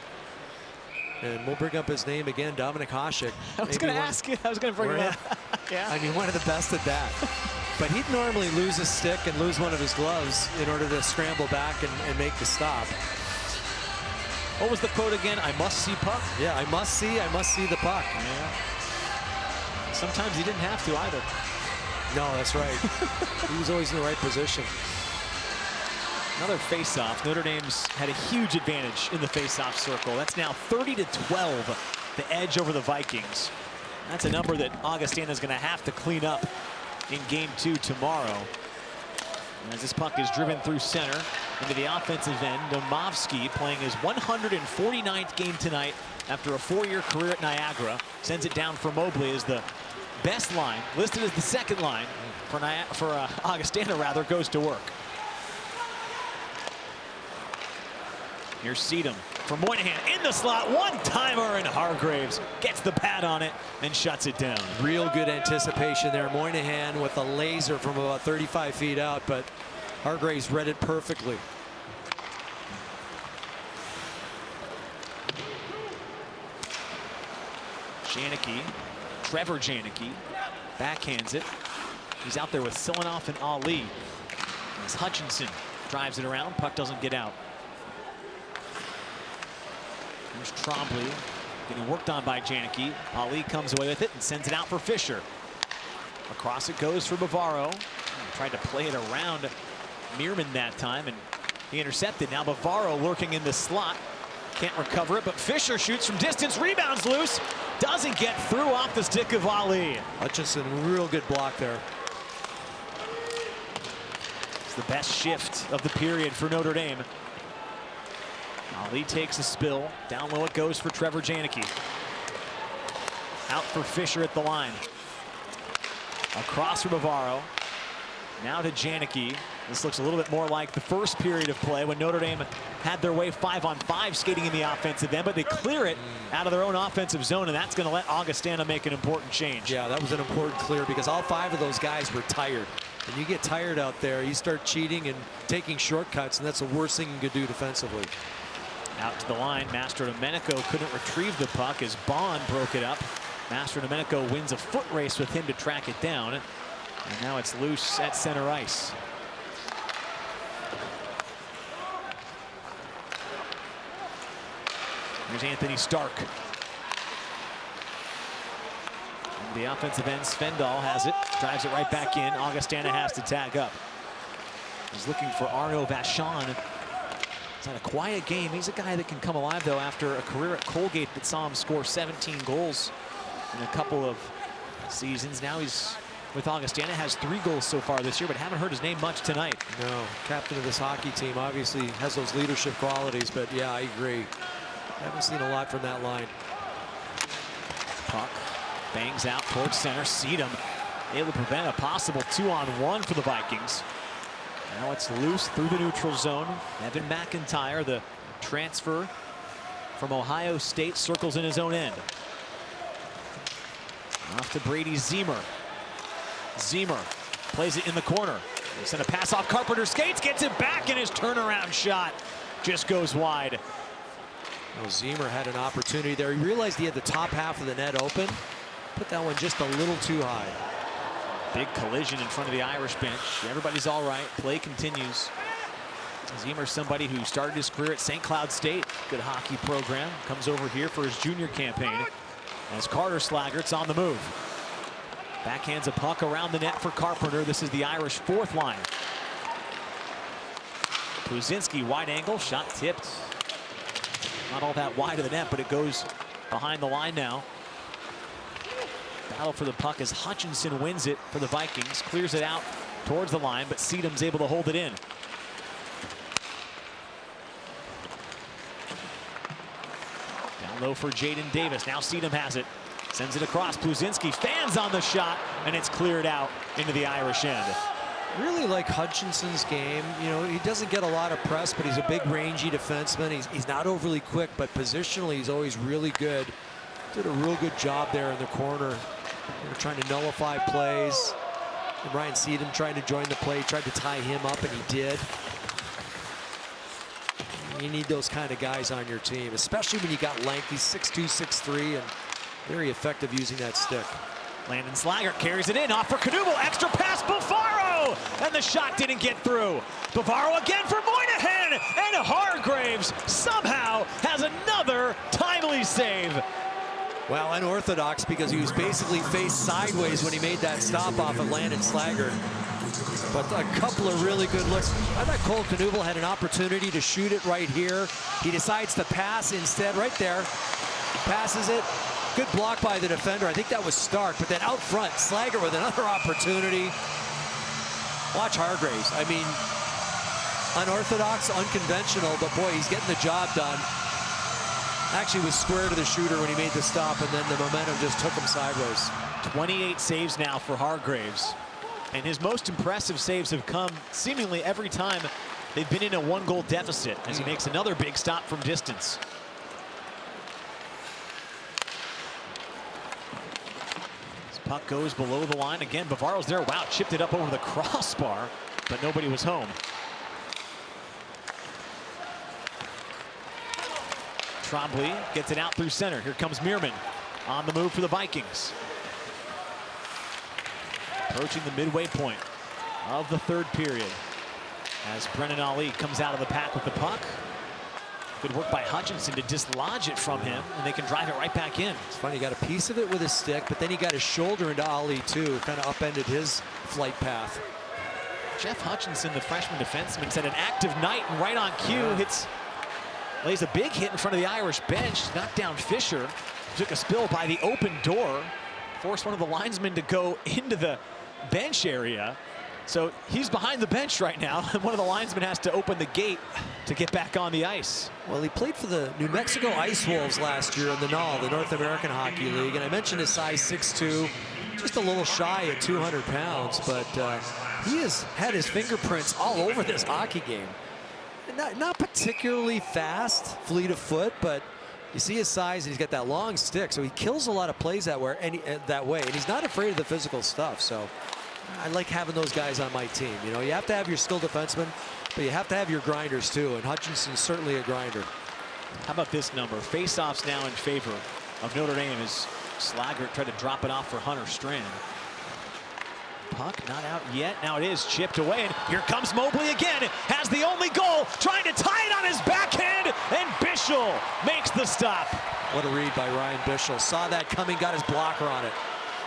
And we'll bring up his name again, Dominik Hasek. I was going to ask you. I was going to bring him up. Yeah. I mean, one of the best at that. But he'd normally lose his stick and lose one of his gloves in order to scramble back and make the stop. What was the quote again? I must see puck? Yeah, I must see the puck. Yeah. Sometimes he didn't have to either. No, that's right. He was always in the right position. Another face-off. Notre Dame's had a huge advantage in the face-off circle. That's now 30-12, the edge over the Vikings. That's a number that Augustana is going to have to clean up in Game 2 tomorrow. As this puck is driven through center into the offensive end, Domovsky, playing his 149th game tonight after a 4-year career at Niagara, sends it down for Mobley as the best line, listed as the second line for Augustana, rather, goes to work. Here's Seedham for Moynihan in the slot, one-timer, and Hargraves gets the pad on it and shuts it down. Real good anticipation there. Moynihan with a laser from about 35 feet out, but Hargraves read it perfectly. Janicke, Trevor Janicke, backhands it. He's out there with Silanoff and Ali. As Hutchinson drives it around, puck doesn't get out. Here's Trombley getting worked on by Janicke. Ali comes away with it and sends it out for Fisher. Across it goes for Bavaro. Tried to play it around Meerman that time, and he intercepted. Now Bavaro lurking in the slot. Can't recover it, but Fisher shoots from distance, rebounds loose. Doesn't get through off the stick of Ali. Hutchinson, real good block there. It's the best shift of the period for Notre Dame. Ali takes a spill. Down low it goes for Trevor Janicke. Out for Fisher at the line. Across for Bavaro. Now to Janicke. This looks a little bit more like the first period of play when Notre Dame had their way 5-on-5 skating in the offensive end, but they clear it out of their own offensive zone, and that's going to let Augustana make an important change. Yeah, that was an important clear because all 5 of those guys were tired. When you get tired out there, you start cheating and taking shortcuts, and that's the worst thing you could do defensively. Out to the line, Mastrodomenico couldn't retrieve the puck as Bond broke it up. Mastrodomenico wins a foot race with him to track it down. And now it's loose at center ice. Here's Anthony Stark. And the offensive end, Svendal has it, drives it right back in. Augustana has to tag up. He's looking for Arnaud Vachon. He's had a quiet game. He's a guy that can come alive, though, after a career at Colgate that saw him score 17 goals in a couple of seasons. Now he's with Augustana, has 3 goals so far this year, but haven't heard his name much tonight. No, captain of this hockey team, obviously has those leadership qualities, but yeah, I agree. Haven't seen a lot from that line. Puck bangs out towards center. Seedham able to prevent a possible 2-on-1 for the Vikings. Now it's loose through the neutral zone. Evan McIntyre, the transfer from Ohio State, circles in his own end. Off to Brady Zemer. Zemer plays it in the corner. They send a pass off Carpenter's skates, gets it back, and his turnaround shot just goes wide. Well, Zemer had an opportunity there. He realized he had the top half of the net open. Put that one just a little too high. Big collision in front of the Irish bench. Everybody's all right. Play continues. Zemer's somebody who started his career at St. Cloud State. Good hockey program. Comes over here for his junior campaign. As Carter Slaggert's on the move. Backhands a puck around the net for Carpenter. This is the Irish 4th line. Pluzinski, wide angle, shot tipped. Not all that wide of the net, but it goes behind the line now. Battle for the puck as Hutchinson wins it for the Vikings. Clears it out towards the line, but Seedham's able to hold it in. Down low for Jaden Davis. Now Seedham has it. Sends it across. Pluzinski fans on the shot, and it's cleared out into the Irish end. Really like Hutchinson's game. You know, he doesn't get a lot of press, but he's a big rangy defenseman. He's not overly quick, but positionally he's always really good. Did a real good job there in the corner. They were trying to nullify plays. And Ryan Seedham trying to join the play, tried to tie him up, and he did. You need those kind of guys on your team, especially when you got length. He's 6'2", 6'3", and very effective using that stick. Landon Slaggert carries it in, off for Knuble, extra pass, Bavaro! And the shot didn't get through. Bavaro again for Moynihan, and Hargreaves somehow has another timely save. Well, unorthodox because he was basically faced sideways when he made that stop off of Landon Slaggert. But a couple of really good looks. I thought Cole Knuble had an opportunity to shoot it right here. He decides to pass instead, right there. Passes it. Good block by the defender. I think that was Stark. But then out front, Slaggert with another opportunity. Watch Hargreaves. I mean, unorthodox, unconventional, but boy, he's getting the job done. Actually was square to the shooter when he made the stop, and then the momentum just took him sideways. 28 saves now for Hargreaves. And his most impressive saves have come seemingly every time they've been in a 1-goal deficit, as he makes another big stop from distance. Puck goes below the line again. Bavaro's there. Wow, chipped it up over the crossbar, but nobody was home. Trombley gets it out through center. Here comes Meerman on the move for the Vikings. Approaching the midway point of the 3rd period as Brennan Ali comes out of the pack with the puck. Good work by Hutchinson to dislodge it from him, and they can drive it right back in. It's funny, he got a piece of it with his stick, but then he got his shoulder into Ali too, kind of upended his flight path. Jeff Hutchinson, the freshman defenseman, had an active night and right on cue lays a big hit in front of the Irish bench, knocked down Fisher, took a spill by the open door, forced one of the linesmen to go into the bench area. So he's behind the bench right now, and one of the linesmen has to open the gate to get back on the ice. Well, he played for the New Mexico Ice Wolves last year in the NAL, the North American Hockey League, and I mentioned his size 6'2", just a little shy at 200 pounds, but he has had his fingerprints all over this hockey game. Not particularly fast, fleet of foot, but you see his size, and he's got that long stick, so he kills a lot of plays that way, and he's not afraid of the physical stuff. So I like having those guys on my team. You know, you have to have your skilled defensemen, but you have to have your grinders too, and Hutchinson's certainly a grinder. How about this number? Face-offs now in favor of Notre Dame as Slaggert tried to drop it off for Hunter Strand. Puck not out yet. Now it is chipped away, and here comes Mobley again. Has the only goal, trying to tie it on his backhand, and Bischel makes the stop. What a read by Ryan Bischel. Saw that coming, got his blocker on it.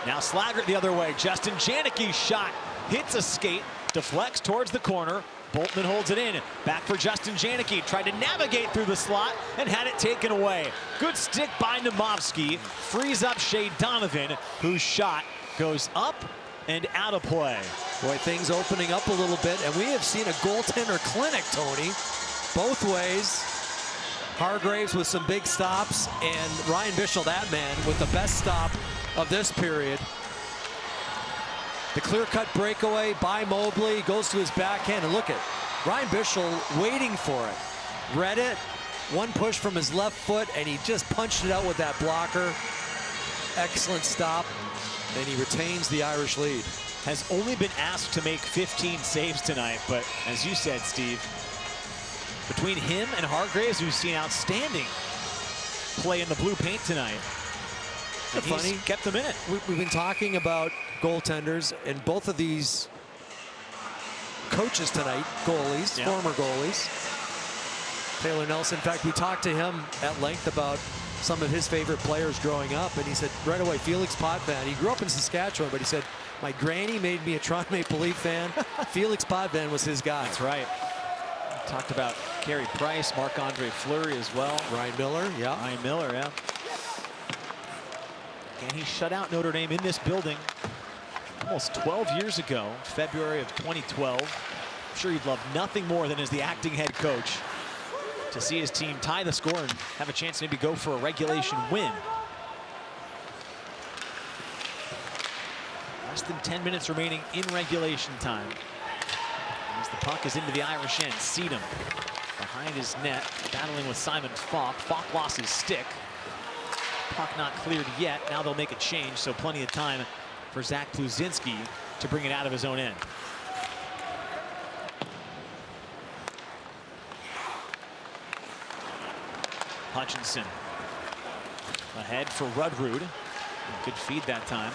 Now Slaggert the other way. Justin Janicke's shot hits a skate, deflects towards the corner. Boltman holds it in. Back for Justin Janicke. Tried to navigate through the slot and had it taken away. Good stick by Nemovsky. Frees up Shea Donovan, whose shot goes up and out of play. Boy, things opening up a little bit, and we have seen a goaltender clinic, Tony, both ways. Hargraves with some big stops, and Ryan Bischel, that man, with the best stop of this period. The clear-cut breakaway by Mobley, goes to his backhand, and look at Ryan Bischel waiting for it. Read it, one push from his left foot, and he just punched it out with that blocker. Excellent stop, and he retains the Irish lead. Has only been asked to make 15 saves tonight, but as you said, Steve, between him and Hargraves, we've seen outstanding play in the blue paint tonight. And funny, he's kept them in it. We've been talking about goaltenders, and both of these coaches tonight, goalies, yeah. Former goalies. Taylor Nelson, in fact, we talked to him at length about some of his favorite players growing up, and he said right away, Felix Potvin. He grew up in Saskatchewan, but he said, my granny made me a Toronto Maple Leaf fan. Felix Potvin was his guy. That's right. Talked about Carey Price, Marc-Andre Fleury as well. Ryan Miller, yeah. Ryan Miller, yeah. And he shut out Notre Dame in this building almost 12 years ago, February of 2012. I'm sure he'd love nothing more than as the acting head coach to see his team tie the score and have a chance to maybe go for a regulation win. Less than 10 minutes remaining in regulation time. As the puck is into the Irish end, Seedham behind his net, battling with Simon Falk. Falk lost his stick. Puck not cleared yet. Now they'll make a change, so plenty of time for Zach Pluzinski to bring it out of his own end. Hutchinson ahead for Rudrud. Good feed that time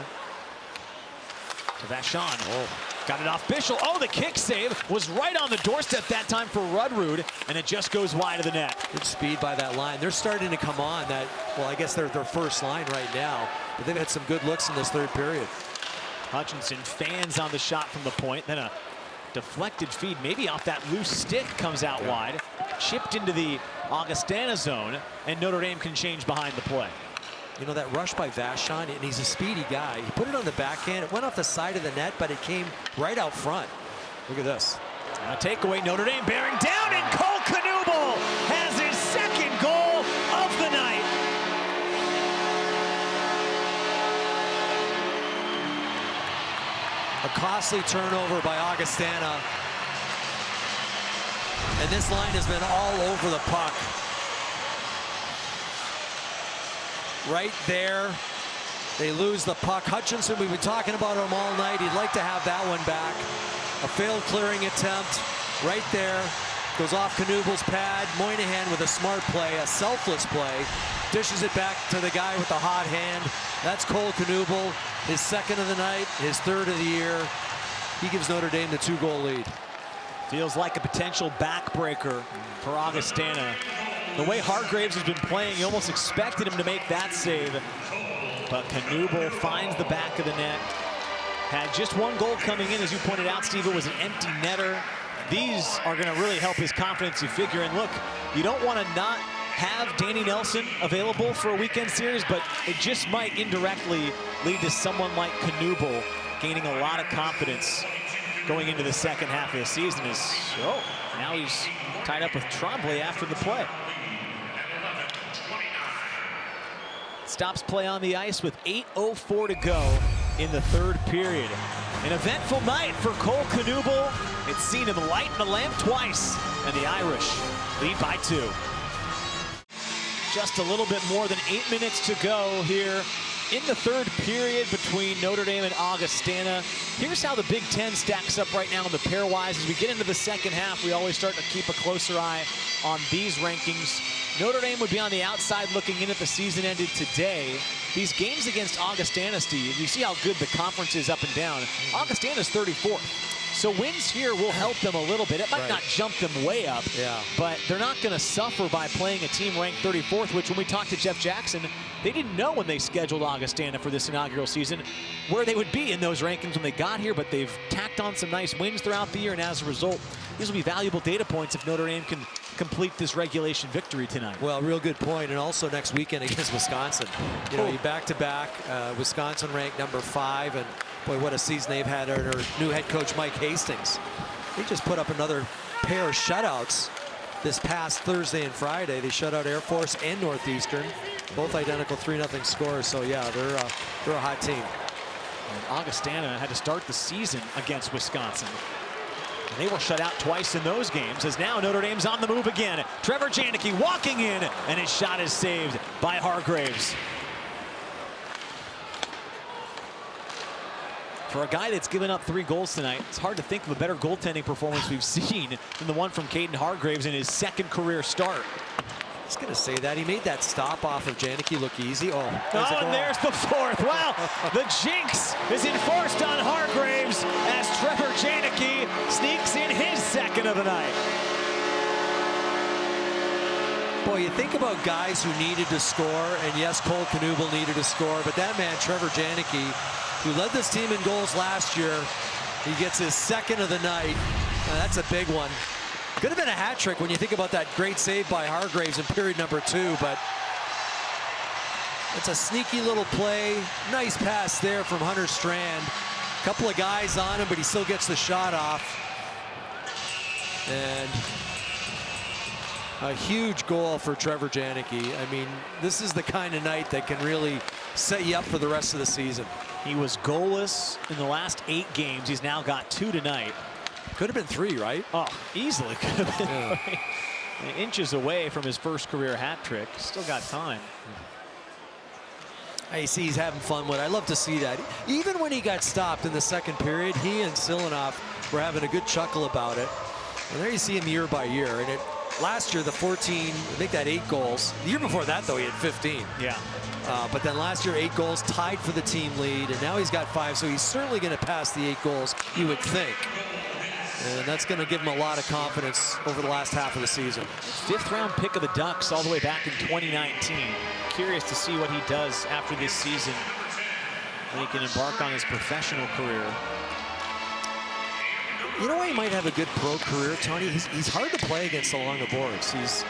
to Vachon. Oh, got it off Bischel. Oh, the kick save was right on the doorstep that time for Rudrud, and it just goes wide of the net. Good speed by that line. They're starting to come on. That, well, I guess they're their first line right now, but they've had some good looks in this third period. Hutchinson fans on the shot from the point, then a deflected feed, maybe off that loose stick, comes out wide, chipped into the Augustana zone, and Notre Dame can change behind the play. You know, that rush by Vachon, and he's a speedy guy. He put it on the backhand. It went off the side of the net, but it came right out front. Look at this. A takeaway, Notre Dame bearing down, and Cole Knuble has his second goal of the night. A costly turnover by Augustana. And this line has been all over the puck. Right there, they lose the puck. Hutchinson, we've been talking about him all night. He'd like to have that one back. A failed clearing attempt right there. Goes off Knuble's pad. Moynihan with a smart play, a selfless play. Dishes it back to the guy with the hot hand. That's Cole Knuble, his second of the night, his third of the year. He gives Notre Dame the 2-goal lead. Feels like a potential backbreaker for Augustana. The way Hargraves has been playing, you almost expected him to make that save. But Knuble finds the back of the net. Had just one goal coming in, as you pointed out, Steve. It was an empty netter. These are going to really help his confidence, you figure. And look, you don't want to not have Danny Nelson available for a weekend series, but it just might indirectly lead to someone like Knuble gaining a lot of confidence going into the second half of the season. Now he's tied up with Tremblay after the play. Stops play on the ice with 8:04 to go in the third period. An eventful night for Cole Knuble. It's seen him light the lamp twice, and the Irish lead by 2. Just a little bit more than 8 minutes to go here in the third period between Notre Dame and Augustana. Here's how the Big Ten stacks up right now in the pairwise. As we get into the second half, we always start to keep a closer eye on these rankings. Notre Dame would be on the outside looking in at the season ended today. These games against Augustana, Steve, you see how good the conference is up and down. Augustana's 34th. So wins here will help them a little bit. It might not jump them way up, but they're not going to suffer by playing a team ranked 34th, which when we talked to Jeff Jackson, they didn't know when they scheduled Augustana for this inaugural season where they would be in those rankings when they got here, but they've tacked on some nice wins throughout the year, and as a result, these will be valuable data points if Notre Dame can complete this regulation victory tonight. Well, real good point, and also next weekend against Wisconsin. You know, you back-to-back, Wisconsin ranked number 5, and boy, what a season they've had under new head coach Mike Hastings. They just put up another pair of shutouts this past Thursday and Friday. They shut out Air Force and Northeastern, both identical 3-0 scores. So yeah, they're a hot team. And Augustana had to start the season against Wisconsin. And they were shut out twice in those games, as now Notre Dame's on the move again. Trevor Janicke walking in, and his shot is saved by Hargraves. For a guy that's given up 3 goals tonight, it's hard to think of a better goaltending performance we've seen than the one from Caden Hargraves in his second career start. I was going to say that. He made that stop off of Janicke look easy. And there's the 4th. Wow, the jinx is enforced on Hargraves as Trevor Janicke sneaks in his second of the night. Boy, you think about guys who needed to score, and yes, Cole Knuble needed to score, but that man, Trevor Janicke, who led this team in goals last year, he gets his second of the night. That's a big one. Could have been a hat trick when you think about that great save by Hargraves in period number 2, but it's a sneaky little play. Nice pass there from Hunter Strand. A couple of guys on him, but he still gets the shot off. And a huge goal for Trevor Janicke. I mean, this is the kind of night that can really set you up for the rest of the season. He was goalless in the last 8 games. He's now got 2 tonight. Could have been 3, right? Oh, easily could have been 3. Inches away from his first career hat trick. Still got time. I see he's having fun with it. I love to see that. Even when he got stopped in the second period, he and Silanoff were having a good chuckle about it. And there you see him year by year. And last year, the 14, I think that 8 goals. The year before that, though, he had 15. Yeah. But then last year, 8 goals, tied for the team lead. And now he's got 5, so he's certainly going to pass the 8 goals, you would think. And that's going to give him a lot of confidence over the last half of the season. 5th round pick of the Ducks all the way back in 2019. Curious to see what he does after this season when he can embark on his professional career. You know why he might have a good pro career, Tony? He's hard to play against along the boards. He's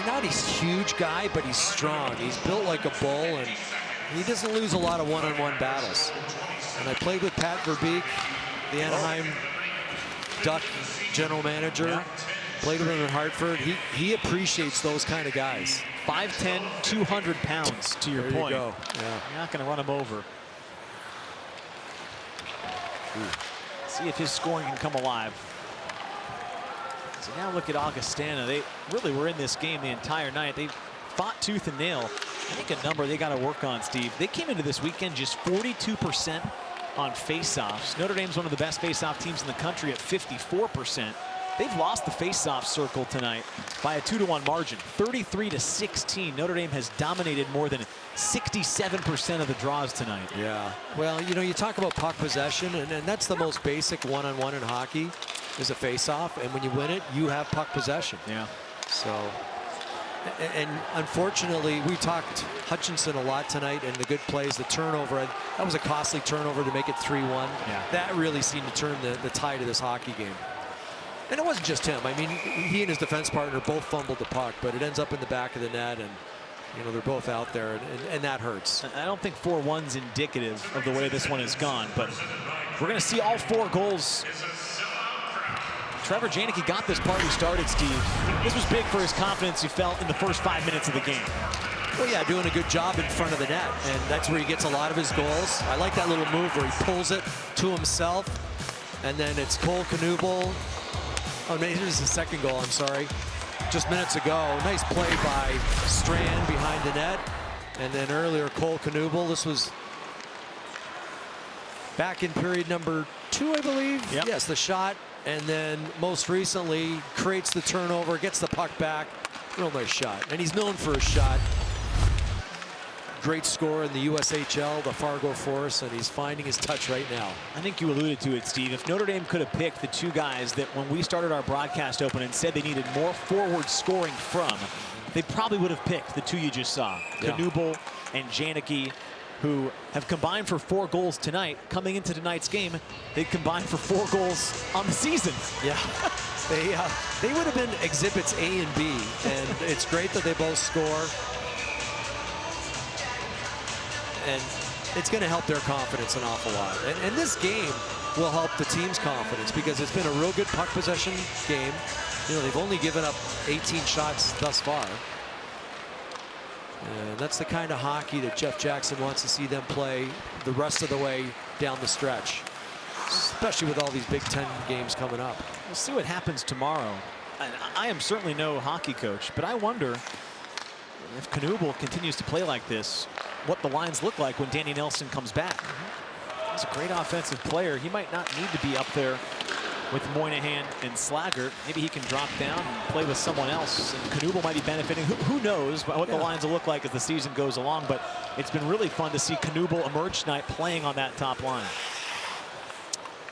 not a huge guy, but he's strong. He's built like a bull, and he doesn't lose a lot of one-on-one battles. And I played with Pat Verbeek, the Anaheim Duck general manager. Played with him in Hartford. He appreciates those kind of guys. 5'10", 200 pounds, to your point. There you go. Yeah. You're not going to run him over. See if his scoring can come alive. So now look at Augustana. They really were in this game the entire night. They fought tooth and nail. I think a number they got to work on, Steve. They came into this weekend just 42% on faceoffs. Notre Dame's one of the best faceoff teams in the country at 54%. They've lost the faceoff circle tonight by a 2-to-1 margin, 33-16. Notre Dame has dominated more than 67% of the draws tonight. Yeah. Well, you know, you talk about puck possession, and that's the most basic one-on-one in hockey is a faceoff. And when you win it, you have puck possession. Yeah. So, and unfortunately, we talked Hutchinson a lot tonight and the good plays, the turnover. That was a costly turnover to make it 3-1. Yeah. That really seemed to turn the tide of this hockey game. And it wasn't just him. I mean, he and his defense partner both fumbled the puck, but it ends up in the back of the net, and you know they're both out there, and that hurts. I don't think 4-1's indicative of the way this one has gone, but we're going to see all 4 goals. Trevor Janicke got this party started, Steve. This was big for his confidence he felt in the first 5 minutes of the game. Well, yeah, doing a good job in front of the net, and that's where he gets a lot of his goals. I like that little move where he pulls it to himself, and then it's Cole Knuble. Oh, maybe here's the second goal, I'm sorry. Just minutes ago, nice play by Strand behind the net, and then earlier Cole Knuble. This was back in period number 2, I believe. Yep. Yes, the shot, and then most recently creates the turnover, gets the puck back. Real nice shot, and he's known for his shot. Great score in the USHL, the Fargo Force, and he's finding his touch right now. I think you alluded to it, Steve. If Notre Dame could have picked the 2 guys that when we started our broadcast open and said they needed more forward scoring from, they probably would have picked the 2 you just saw. Yeah. Knuble and Janicke, who have combined for 4 goals tonight. Coming into tonight's game, they combined for 4 goals on the season. Yeah, they would have been exhibits A and B, and it's great that they both score. And it's going to help their confidence an awful lot. And this game will help the team's confidence because it's been a real good puck possession game. You know, they've only given up 18 shots thus far. And that's the kind of hockey that Jeff Jackson wants to see them play the rest of the way down the stretch, especially with all these Big Ten games coming up. We'll see what happens tomorrow. I am certainly no hockey coach, but I wonder if Knuble continues to play like this, what the lines look like when Danny Nelson comes back. He's a great offensive player. He might not need to be up there with Moynihan and Slaggert. Maybe he can drop down and play with someone else, and Knuble might be benefiting. Who knows what the lines will look like as the season goes along, but it's been really fun to see Knuble emerge tonight playing on that top line.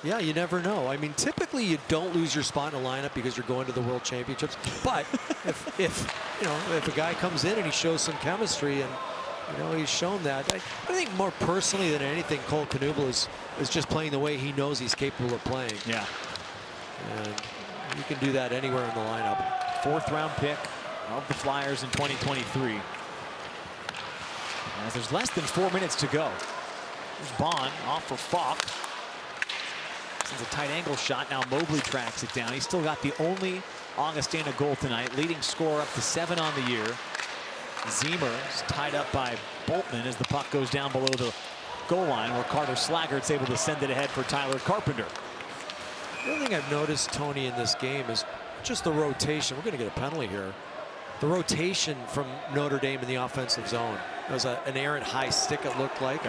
Yeah, you never know. I mean, typically you don't lose your spot in a lineup because you're going to the World Championships. But if a guy comes in and he shows some chemistry, and he's shown that. I think more personally than anything, Cole Knuble is just playing the way he knows he's capable of playing. Yeah. And you can do that anywhere in the lineup. 4th round pick of the Flyers in 2023. As there's less than 4 minutes to go. There's Bond off for Falk. This is a tight angle shot. Now Mobley tracks it down. He's still got the only Augustana goal tonight, leading scorer up to 7 on the year. Zemer is tied up by Boltman as the puck goes down below the goal line, where Carter Slaggert's able to send it ahead for Tyler Carpenter. The other thing I've noticed, Tony, in this game is just the rotation. We're going to get a penalty here. The rotation from Notre Dame in the offensive zone. It was an errant high stick, it looked like.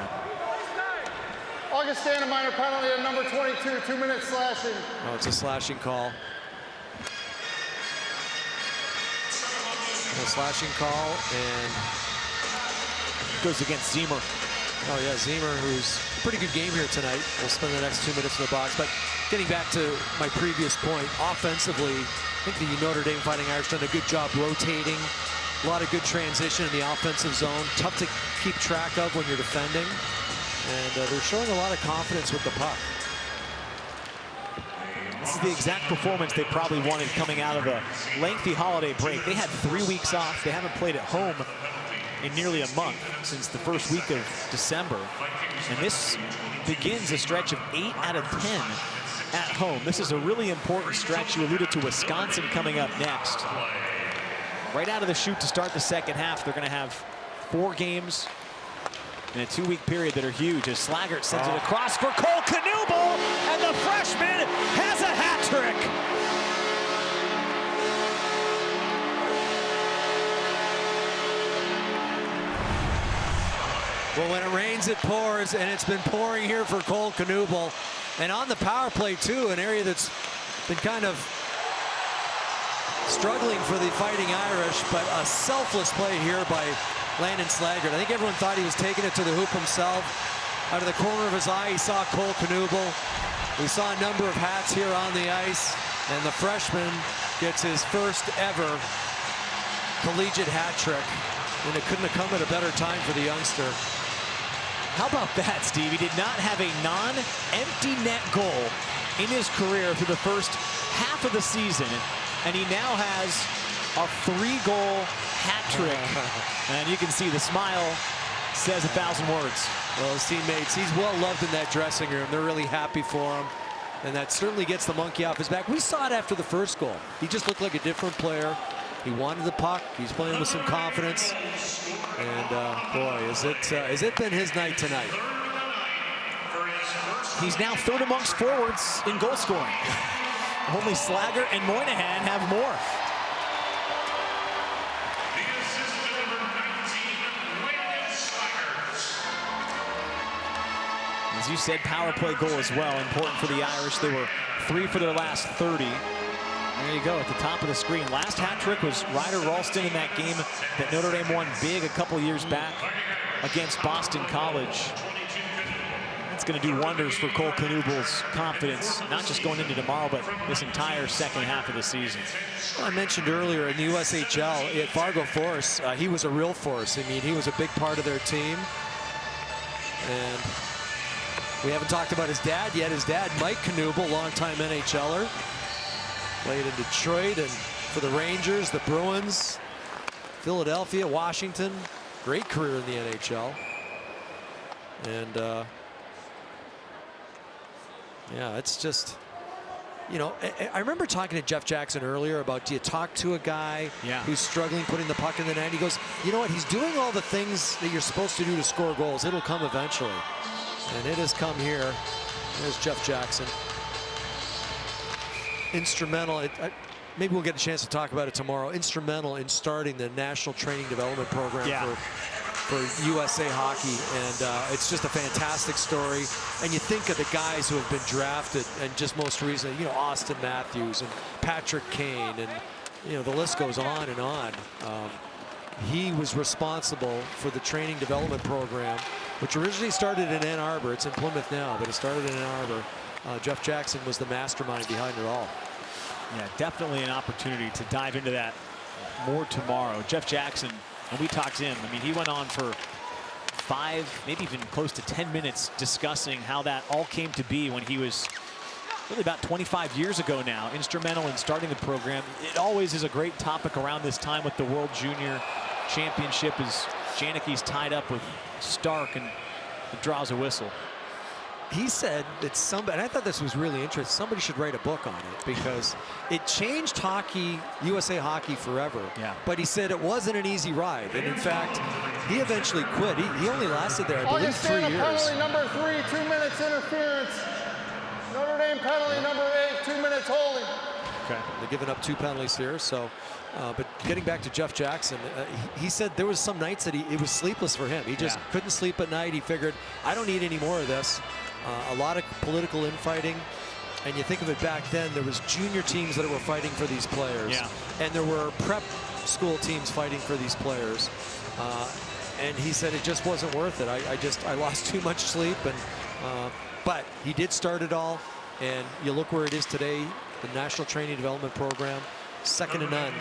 Augustana minor penalty at number 22, 2 minutes slashing. Oh, it's a slashing call. A slashing call, and goes against Zemer. Oh yeah, Zemer, who's a pretty good game here tonight. We'll spend the next 2 minutes in the box. But getting back to my previous point, offensively, I think the Notre Dame Fighting Irish done a good job rotating. A lot of good transition in the offensive zone. Tough to keep track of when you're defending. And they're showing a lot of confidence with the puck. This is the exact performance they probably wanted coming out of a lengthy holiday break. They had 3 weeks off. They haven't played at home in nearly a month since the first week of December. And this begins a stretch of 8 out of 10 at home. This is a really important stretch. You alluded to Wisconsin coming up next. Right out of the chute to start the second half, they're going to have 4 games in a 2-week period that are huge, as Slaggert sends it across for Cole Knuble, and the freshman has a hat trick. Well, when it rains, it pours, and it's been pouring here for Cole Knuble. And on the power play, too, an area that's been kind of struggling for the Fighting Irish, but a selfless play here by Landon Slaggert. I think everyone thought he was taking it to the hoop himself. Out of the corner of his eye, he saw Cole Knuble. We saw a number of hats here on the ice, and the freshman gets his first ever collegiate hat trick, and it couldn't have come at a better time for the youngster. How about that, Steve? He did not have a non-empty net goal in his career through the first half of the season, and he now has a 3-goal hat trick. And you can see the smile says 1,000 words. Well, his teammates, he's well loved in that dressing room. They're really happy for him, and that certainly gets the monkey off his back. We saw it after the first goal. He just looked like a different player. He wanted the puck. He's playing with some confidence. And boy, is it been his night tonight. He's now third amongst forwards in goal scoring. Only Slager and Moynihan have more. As you said, power play goal as well, important for the Irish. They were 3 for their last 30. There you go, at the top of the screen. Last hat trick was Ryder Ralston in that game that Notre Dame won big a couple years back against Boston College. It's going to do wonders for Cole Knuble's confidence, not just going into tomorrow, but this entire second half of the season. Well, I mentioned earlier in the USHL at Fargo Force, he was a real force. I mean, he was a big part of their team. And we haven't talked about his dad yet. His dad, Mike Knuble, longtime NHLer. Played in Detroit and for the Rangers, the Bruins, Philadelphia, Washington. Great career in the NHL. And yeah, it's just, you know, I remember talking to Jeff Jackson earlier about, do you talk to a guy who's struggling putting the puck in the net? He goes, you know what, he's doing all the things that you're supposed to do to score goals. It'll come eventually. And it has come here. There's Jeff Jackson. Instrumental, maybe we'll get a chance to talk about it tomorrow, instrumental in starting the National Training Development Program for USA Hockey. And it's just a fantastic story. And you think of the guys who have been drafted, and just most recently, you know, Austin Matthews and Patrick Kane, and, you know, the list goes on and on. He was responsible for the training development program, which originally started in Ann Arbor. It's in Plymouth now, but it started in Ann Arbor. Jeff Jackson was the mastermind behind it all. Yeah, definitely an opportunity to dive into that more tomorrow. Jeff Jackson, when we talked to him, I mean, he went on for 5, maybe even close to 10 minutes discussing how that all came to be when he was really about 25 years ago now, instrumental in starting the program. It always is a great topic around this time with the World Junior Championship, as Janicke's tied up with Stark and it draws a whistle. He said that somebody, and I thought this was really interesting, somebody should write a book on it, because it changed hockey, USA Hockey, forever. Yeah. But he said it wasn't an easy ride. And in fact, he eventually quit. He only lasted there, I believe, 3 years. Penalty number 3, 2 minutes interference. Notre Dame penalty number 8, 2 minutes holding. Okay. They're giving up 2 penalties here. So, but getting back to Jeff Jackson, he said there was some nights that it was sleepless for him. He just couldn't sleep at night. He figured, I don't need any more of this. A lot of political infighting, and you think of it back then, there was junior teams that were fighting for these players, and there were prep school teams fighting for these players, and he said it just wasn't worth it. I lost too much sleep, and but he did start it all, and you look where it is today, the National Training Development Program, second to none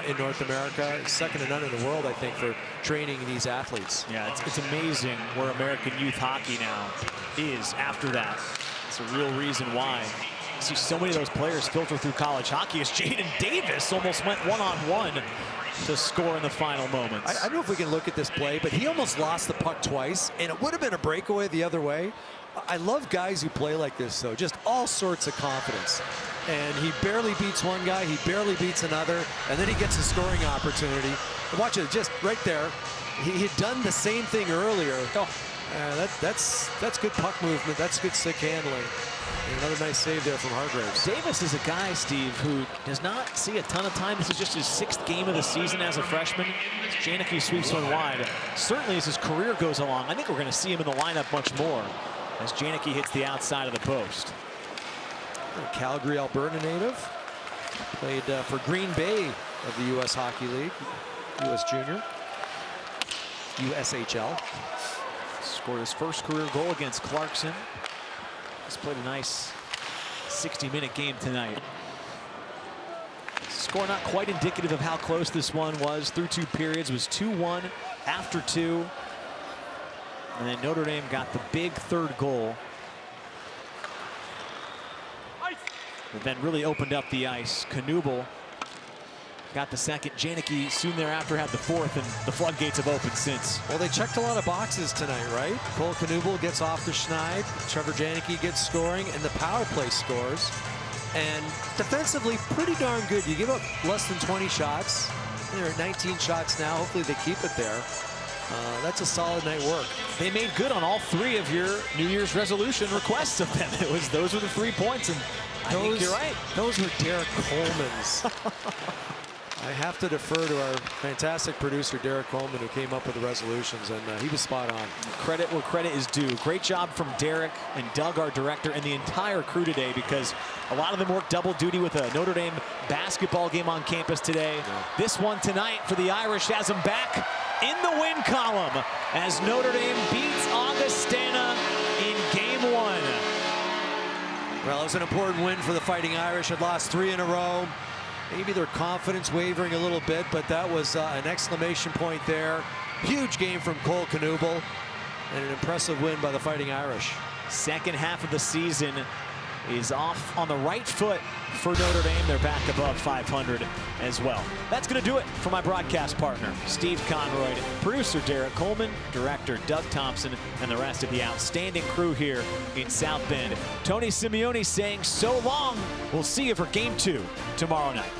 in North America, second to none in the world, I think, for training these athletes. Yeah, it's amazing where American youth hockey now is after that. It's a real reason why. You see so many of those players filter through college hockey, as Jaden Davis almost went one-on-one to score in the final moments. I don't know if we can look at this play, but he almost lost the puck twice, and it would have been a breakaway the other way. I love guys who play like this, though, just all sorts of confidence. And he barely beats one guy, he barely beats another, and then he gets a scoring opportunity. And watch it, just right there. He had done the same thing earlier. That's good puck movement. That's good stick handling. And another nice save there from Hargraves. Davis is a guy, Steve, who does not see a ton of time. This is just his 6th game of the season as a freshman. Janicke sweeps one wide. Certainly as his career goes along, I think we're going to see him in the lineup much more as Janicke hits the outside of the post. A Calgary, Alberta native. Played for Green Bay of the U.S. Hockey League, U.S. Junior, USHL. Scored his first career goal against Clarkson. He's played a nice 60-minute game tonight. Score not quite indicative of how close this one was through 2 periods. It was 2-1 after 2. And then Notre Dame got the big 3rd goal. But then really opened up the ice. Knuble got the 2nd. Janicke soon thereafter had the 4th, and the floodgates have opened since. Well, they checked a lot of boxes tonight, right? Cole Knuble gets off the schneid. Trevor Janicke gets scoring, and the power play scores. And defensively, pretty darn good. You give up less than 20 shots. They're at 19 shots now. Hopefully they keep it there. That's a solid night work. They made good on all 3 of your New Year's resolution requests of them. Those were the 3 points, and I think you're right. Those were Derek Coleman's. I have to defer to our fantastic producer, Derek Coleman, who came up with the resolutions, and he was spot on. Credit where credit is due. Great job from Derek and Doug, our director, and the entire crew today, because a lot of them worked double duty with a Notre Dame basketball game on campus today. Yeah. This one tonight for the Irish has them back in the win column as Notre Dame beats Augustana in game 1. Well, it was an important win for the Fighting Irish. Had lost 3 in a row. Maybe their confidence wavering a little bit, but that was an exclamation point there. Huge game from Cole Knuble, and an impressive win by the Fighting Irish. Second half of the season is off on the right foot for Notre Dame. They're back above 500 as well. That's going to do it for my broadcast partner, Steve Conroy, producer Derek Coleman, director Doug Thompson, and the rest of the outstanding crew here in South Bend. Tony Simeone saying so long. We'll see you for game 2 tomorrow night.